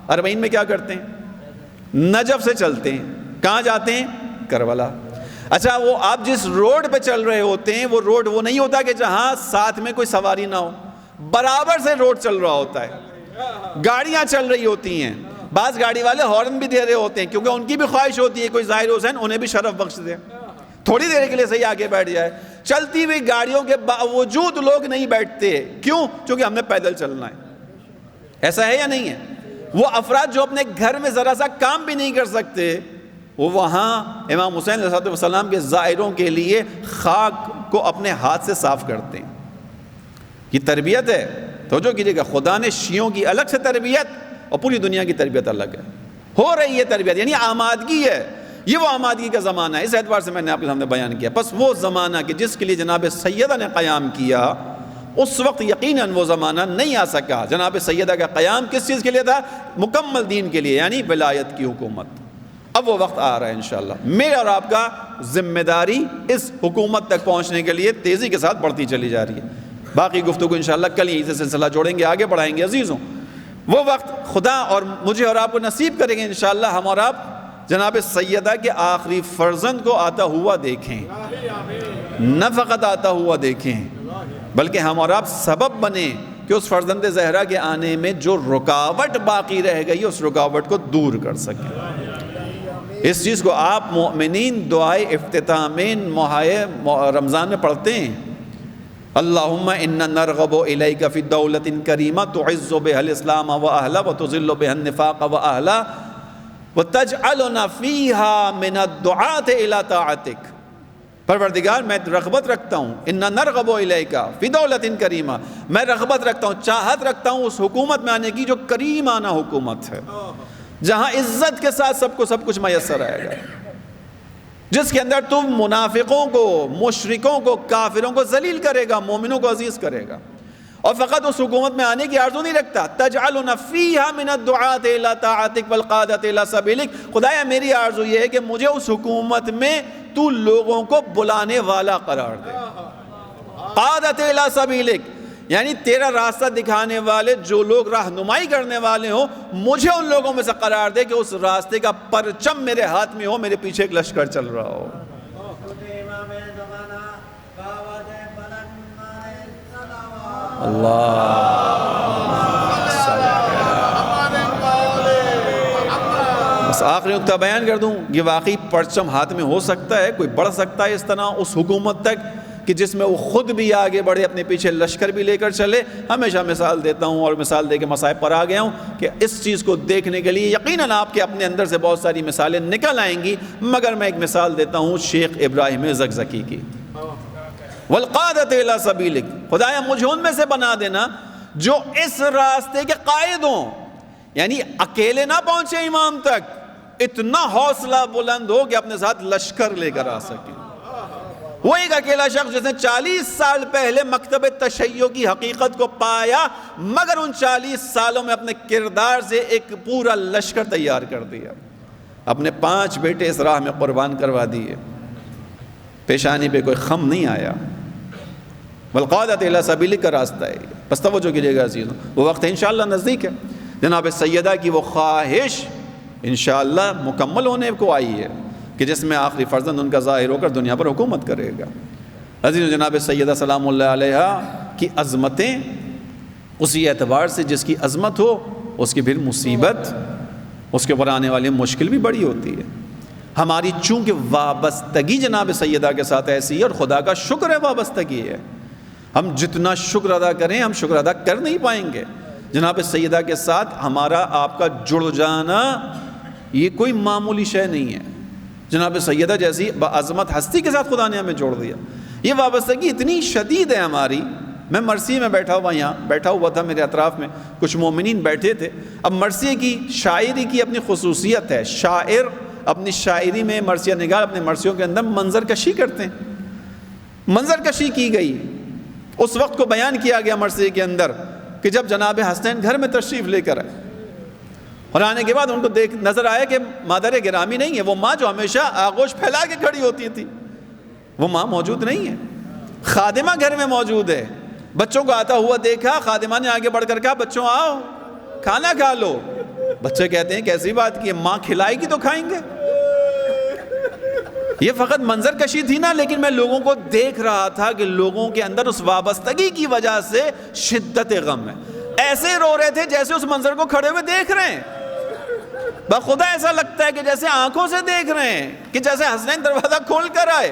40 میں کیا کرتے ہیں؟ نجف سے چلتے ہیں، کہاں جاتے ہیں؟ کربلا۔ اچھا، وہ آپ جس روڈ پہ چل رہے ہوتے ہیں وہ روڈ وہ نہیں ہوتا کہ جہاں ساتھ میں کوئی سواری نہ ہو، برابر سے روڈ چل رہا ہوتا ہے، گاڑیاں چل رہی ہوتی ہیں۔ بعض گاڑی والے ہارن بھی دے رہے ہوتے ہیں کیونکہ ان کی بھی خواہش ہوتی ہے کوئی ظاہر حسین انہیں بھی شرف بخش دے، تھوڑی دیر کے لیے صحیح آگے بیٹھ جائے۔ چلتی ہوئی گاڑیوں کے باوجود لوگ نہیں بیٹھتے، کیوں؟ کیونکہ ہم نے پیدل چلنا ہے۔ ایسا ہے یا نہیں ہے؟ وہ افراد جو اپنے گھر میں ذرا سا کام بھی نہیں کر سکتے، وہ وہاں امام حسین علیہ السلام کے زائروں کے لیے خاک کو اپنے ہاتھ سے صاف کرتے ہیں۔ یہ تربیت ہے، توجہ کیجیے گا۔ خدا نے شیعوں کی الگ سے تربیت اور پوری دنیا کی تربیت الگ ہے، ہو رہی ہے تربیت، یعنی آمادگی ہے۔ یہ وہ آمادگی کا زمانہ ہے، اس اعتبار سے میں نے آپ کے سامنے بیان کیا۔ بس وہ زمانہ کہ جس کے لیے جناب سیدہ نے قیام کیا، اس وقت یقیناً وہ زمانہ نہیں آ سکا۔ جناب سیدہ کا قیام کس چیز کے لیے تھا؟ مکمل دین کے لیے، یعنی ولایت کی حکومت۔ اب وہ وقت آ رہا ہے انشاءاللہ۔ میرے اور آپ کا ذمہ داری اس حکومت تک پہنچنے کے لیے تیزی کے ساتھ بڑھتی چلی جا رہی ہے۔ باقی گفتگو انشاءاللہ کل ہی سے سلسلہ جوڑیں گے، آگے بڑھائیں گے عزیزوں۔ وہ وقت خدا اور مجھے اور آپ کو نصیب کریں گے انشاءاللہ، ہم اور آپ جناب سیدہ کے آخری فرزند کو آتا ہوا دیکھیں، نہ فقط آتا ہوا دیکھیں بلکہ ہم اور آپ سبب بنیں کہ اس فرزند زہرا کے آنے میں جو رکاوٹ باقی رہ گئی اس رکاوٹ کو دور کر سکیں۔ اس چیز کو آپ مومنین دعائے افتتاحین ماہ رمضان میں پڑھتے ہیں، اللہم انا نرغب الیک فی دولت کریمہ تعز بها الاسلام واہلہ وتذل بها النفاق واہلہ وتجعلنا فیہا من الدعاة الی طاعتک۔ پروردگار میں رغبت رکھتا ہوں، انا نرغب الیک فی دولت کریمہ، میں رغبت رکھتا ہوں، چاہت رکھتا ہوں اس حکومت میں آنے کی جو کریمانہ حکومت ہے، جہاں عزت کے ساتھ سب کو سب کچھ میسر آئے گا، جس کے اندر تم منافقوں کو، مشرکوں کو، کافروں کو ذلیل کرے گا، مومنوں کو عزیز کرے گا۔ اور فقط اس حکومت میں آنے کی آرزو نہیں رکھتا، تجعلنا فیہا من الدعاة الی طاعتک والقادۃ الی سبیلک، خدایا میری آرزو یہ ہے کہ مجھے اس حکومت میں تو لوگوں کو بلانے والا قرار دے، قادۃ الی سبیلک یعنی تیرا راستہ دکھانے والے جو لوگ رہنمائی کرنے والے ہوں، مجھے ان لوگوں میں سے قرار دے کہ اس راستے کا پرچم میرے ہاتھ میں ہو، میرے پیچھے ایک لشکر چل رہا ہو۔ اللہ بس آخری نقطہ بیان کر دوں، یہ واقعی پرچم ہاتھ میں ہو سکتا ہے، کوئی بڑھ سکتا ہے اس طرح اس حکومت تک کہ جس میں وہ خود بھی آگے بڑھے، اپنے پیچھے لشکر بھی لے کر چلے۔ ہمیشہ مثال دیتا ہوں اور مثال دے کے مصائب پر آ گیا ہوں کہ اس چیز کو دیکھنے کے لیے یقیناً آپ کے اپنے اندر سے بہت ساری مثالیں نکل آئیں گی، مگر میں ایک مثال دیتا ہوں شیخ ابراہیم زکزکی کی۔ والقادۃ الی سبیلک، خدایا مجھے ان میں سے بنا دینا جو اس راستے کے قائد ہوں، یعنی اکیلے نہ پہنچے امام تک، اتنا حوصلہ بلند ہو کہ اپنے ساتھ لشکر لے کر آ سکے۔ وہ ایک اکیلا شخص جس نے 40 سال پہلے مکتب تشیع کی حقیقت کو پایا، مگر ان 40 سالوں میں اپنے کردار سے ایک پورا لشکر تیار کر دیا، اپنے 5 بیٹے اس راہ میں قربان کروا دیے، پیشانی پہ کوئی خم نہیں آیا۔ والقادۃ الی سبیلک کا راستہ ہے۔ بس توجہ کیجیے گا عزیزوں، وہ وقت انشاءاللہ نزدیک ہے۔ جناب سیدہ کی وہ خواہش انشاءاللہ مکمل ہونے کو آئی ہے کہ جس میں آخری فرزند ان کا ظاہر ہو کر دنیا پر حکومت کرے گا۔ عزیزوں، جناب سیدہ سلام اللہ علیہ کی عظمتیں اسی اعتبار سے جس کی عظمت ہو اس کی پھر مصیبت، اس کے اوپر آنے والی مشکل بھی بڑی ہوتی ہے۔ ہماری چونکہ وابستگی جناب سیدہ کے ساتھ ایسی ہے، اور خدا کا شکر ہے وابستگی ہے، ہم جتنا شکر ادا کریں ہم شکر ادا کر نہیں پائیں گے۔ جناب سیدہ کے ساتھ ہمارا آپ کا جڑ جانا یہ کوئی معمولی شے نہیں ہے۔ جناب سیدہ جیسی بعظمت ہستی کے ساتھ خدا نے ہمیں جوڑ دیا۔ یہ وابستگی اتنی شدید ہے ہماری۔ میں مرثیے میں بیٹھا ہوا تھا، میرے اطراف میں کچھ مومنین بیٹھے تھے۔ اب مرثیے کی شاعری کی اپنی خصوصیت ہے، شاعر اپنی شاعری میں، مرثیہ نگار اپنے مرثیوں کے اندر منظر کشی کرتے ہیں۔ منظر کشی کی گئی، اس وقت کو بیان کیا گیا مرثیے کے اندر کہ جب جناب حسنین گھر میں تشریف لے کر آئے، اور آنے کے بعد ان کو نظر آیا کہ مادر گرامی نہیں ہے، وہ ماں جو ہمیشہ آغوش پھیلا کے کھڑی ہوتی تھی، وہ ماں موجود نہیں ہے۔ خادمہ گھر میں موجود ہے، بچوں کو آتا ہوا دیکھا، خادمہ نے آگے بڑھ کر کہا بچوں آؤ کھانا کھا لو۔ بچے کہتے ہیں کیسی بات کی ہے، ماں کھلائے گی تو کھائیں گے۔ یہ فقط منظر کشی تھی نا، لیکن میں لوگوں کو دیکھ رہا تھا کہ لوگوں کے اندر اس وابستگی کی وجہ سے شدت غم ہے، ایسے رو رہے تھے جیسے اس منظر کو کھڑے ہوئے دیکھ رہے ہیں۔ بخدا ایسا لگتا ہے کہ جیسے آنکھوں سے دیکھ رہے ہیں، کہ جیسے حسنین دروازہ کھول کر آئے،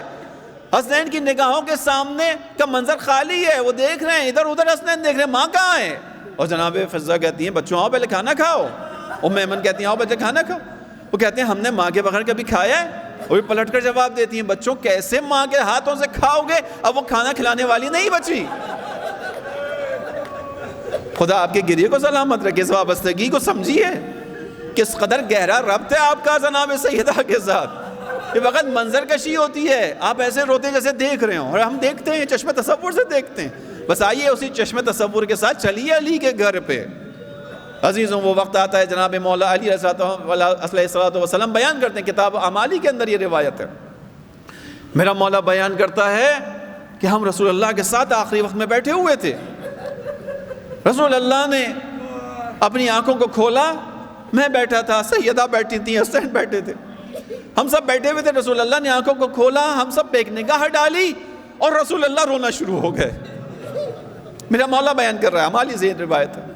حسنین کی نگاہوں کے سامنے کا منظر خالی ہے، وہ دیکھ رہے ہیں ادھر ادھر، حسنین دیکھ رہے ہیں ماں کہاں ہے۔ اور جناب فضہ کہتی ہیں بچوں آؤ پہلے کھانا کھاؤ۔ ام ایمن کہتی ہیں آؤ بچے کھانا کھاؤ۔ وہ کہتے ہیں ہم نے ماں کے بغیر کبھی کھایا ہے؟ وہ بھی پلٹ کر جواب دیتی ہیں بچوں کیسے ماں کے ہاتھوں سے کھاؤ گے، اب وہ کھانا کھلانے والی نہیں بچی۔ خدا آپ کے گریے کو سلامت رکھے، اس وابستگی کو سمجھیے کس قدر گہرا ربط ہے آپ کا جناب سیدہ کے ساتھ۔ یہ وقت منظر کشی ہوتی ہے، آپ ایسے روتے جیسے دیکھ رہے ہوں، اور ہم دیکھتے ہیں چشم تصور سے دیکھتے ہیں۔ بس آئیے اسی چشم تصور کے ساتھ چلیے علی کے گھر پہ۔ عزیزوں، وہ وقت آتا ہے، جناب مولا علی علیہ الصلوۃ والسلام بیان کرتے ہیں، کتاب اعمالی کے اندر یہ روایت ہے، میرا مولا بیان کرتا ہے کہ ہم رسول اللہ کے ساتھ آخری وقت میں بیٹھے ہوئے تھے۔ رسول اللہ نے اپنی آنکھوں کو کھولا، میں بیٹھا تھا، سیدہ بیٹھی تھی، حسین بیٹھے تھے، ہم سب بیٹھے ہوئے تھے۔ رسول اللہ نے آنکھوں کو کھولا، ہم سب پہ ایک نگاہ ڈالی اور رسول اللہ رونا شروع ہو گئے۔ میرا مولا بیان کر رہا ہے، اعمالی سے روایت ہے،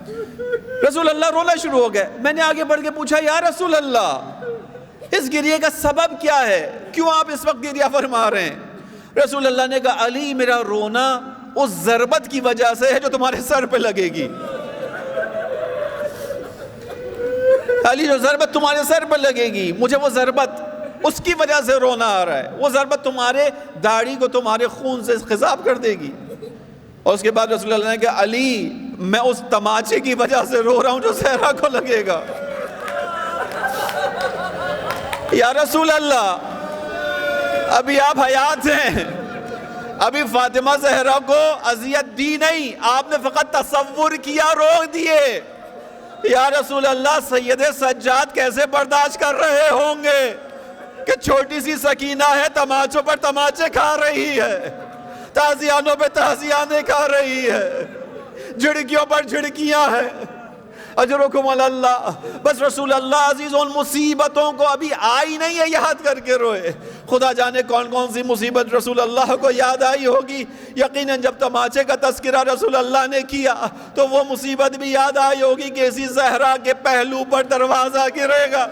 رسول اللہ رونا شروع ہو گئے۔ میں نے آگے بڑھ کے پوچھا یا رسول اللہ اس گریے کا سبب کیا ہے، کیوں آپ اس وقت گریہ فرما رہے ہیں؟ رسول اللہ نے کہا علی میرا رونا اس ضربت کی وجہ سے ہے جو تمہارے سر پہ لگے گی۔ علی جو ضربت تمہارے سر پہ لگے گی، مجھے وہ ضربت اس کی وجہ سے رونا آ رہا ہے، وہ ضربت تمہارے داڑھی کو تمہارے خون سے خضاب کر دے گی۔ اور اس کے بعد رسول اللہ نے کہا علی میں اس تماچے کی وجہ سے رو رہا ہوں جو زہرا کو لگے گا۔ یا رسول اللہ ابھی آپ حیات ہیں، ابھی فاطمہ زہرا کو اذیت دی نہیں، آپ نے فقط تصور کیا، روک دیے۔ یا رسول اللہ سید سجاد کیسے برداشت کر رہے ہوں گے کہ چھوٹی سی سکینہ ہے تماچوں پر تماچے کھا رہی ہے، تازیانوں پہ تازیانے کھا رہی ہے، جھڑکیوں پر جھڑکیاں ہیں، اجرکم اللہ۔ بس رسول اللہ عزیز ان مصیبتوں کو ابھی آئی نہیں ہے یاد کر کے روئے۔ خدا جانے کون کون سی مصیبت رسول اللہ کو یاد آئی ہوگی، یقیناً جب تماچے کا تذکرہ رسول اللہ نے کیا تو وہ مصیبت بھی یاد آئی ہوگی کہ اسی زہرا کے پہلو پر دروازہ گرے گا،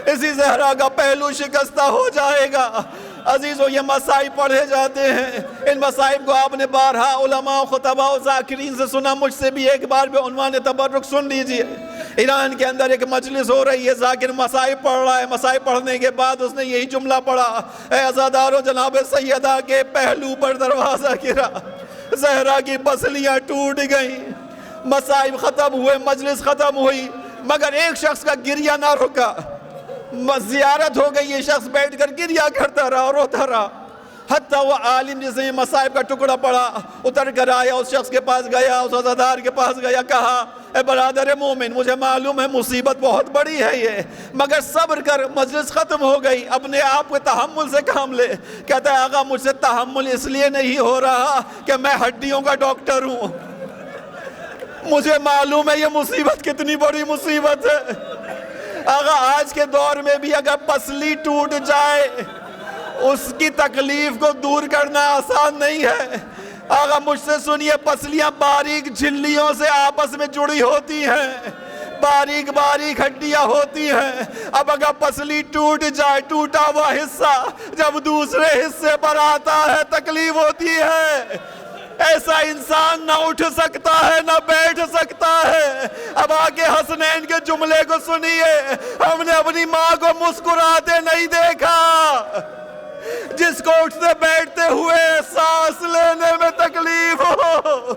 اسی زہرا کا پہلو شکستہ ہو جائے گا۔ عزیزو یہ مصائب پڑھے جاتے ہیں، ان مصائب کو آپ نے بارہا علماء و خطباء و ذاکرین سے سنا، مجھ سے بھی ایک بار بھی عنوان تبرک سن لیجئے۔ ایران کے اندر ایک مجلس ہو رہی ہے، ذاکر مصائب پڑھ رہا ہے، مصائب پڑھنے کے بعد اس نے یہی جملہ پڑھا، اے عزادارو جناب سیدہ کے پہلو پر دروازہ گرا، زہرا کی پسلیاں ٹوٹ گئیں، مصائب ختم ہوئے، مجلس ختم ہوئی، مگر ایک شخص کا گریہ نہ رکا۔ زیارت ہو گئی، یہ شخص بیٹھ کر گریہ کرتا رہا، روتا رہا، حتیٰ وہ عالم جس نے مصائب کا ٹکڑا پڑا اتر کر آیا، اس شخص کے پاس گیا، اس عزادار کے پاس گیا، کہا اے برادر مومن، مجھے معلوم ہے مصیبت بہت بڑی ہے یہ، مگر صبر کر، مجلس ختم ہو گئی، اپنے آپ کو تحمل سے کام لے۔ کہتا ہے آقا مجھ سے تحمل اس لیے نہیں ہو رہا کہ میں ہڈیوں کا ڈاکٹر ہوں، مجھے معلوم ہے یہ مصیبت کتنی بڑی مصیبت ہے۔ آقا آج کے دور میں بھی اگر پسلی ٹوٹ جائے اس کی تکلیف کو دور کرنا آسان نہیں ہے۔ آقا مجھ سے سنیے، پسلیاں باریک جھلیوں سے آپس میں جڑی ہوتی ہیں، باریک باریک ہڈیاں ہوتی ہیں، اب اگر پسلی ٹوٹ جائے، ٹوٹا ہوا حصہ جب دوسرے حصے پر آتا ہے تکلیف ہوتی ہے۔ ایسا انسان نہ اٹھ سکتا ہے نہ بیٹھ سکتا ہے۔ اب آگے حسنین کے جملے کو سنیے، ہم نے اپنی ماں کو مسکراتے نہیں دیکھا، جس کو اٹھتے بیٹھتے ہوئے سانس لینے میں تکلیف ہو۔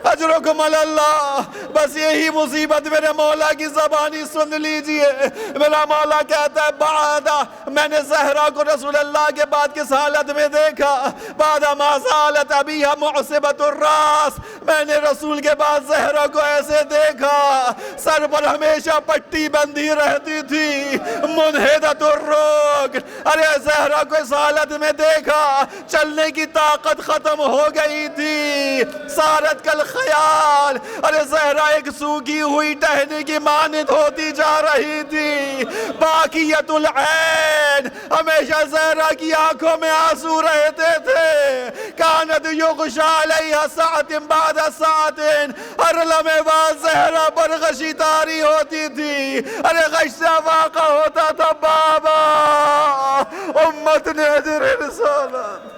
اجرکم اللہ، بس یہی مصیبت میرے مولا کی زبانی سن لیجئے۔ میرا مولا کہتا ہے بعد میں نے زہرا کو رسول اللہ کے بعد کس حالت میں دیکھا، بعد ما زالت ابیہا معصبت الراس، میں نے رسول کے بعد زہرا کو ایسے دیکھا، سر پر ہمیشہ پٹی بندھی رہتی تھی، منحدت الرکن، ارے زہرا کو اس حالت میں دیکھا چلنے کی طاقت ختم ہو گئی تھی، سارت کل خیال، ارے زہرا ایک سوکھی ہوئی ٹہنی کی مانند ہوتی جا رہی تھی، باقیت العین، ہمیشہ زہرا کی آنکھوں میں آنسو رہتے تھے، کانت یغشا علیہ ساعت بعد ساعت، ہر لمحے بعد زہرا پر غشی طاری ہوتی تھی، ارے غش سے واقع ہوتا تھا بابا امت نے حضر رسالت۔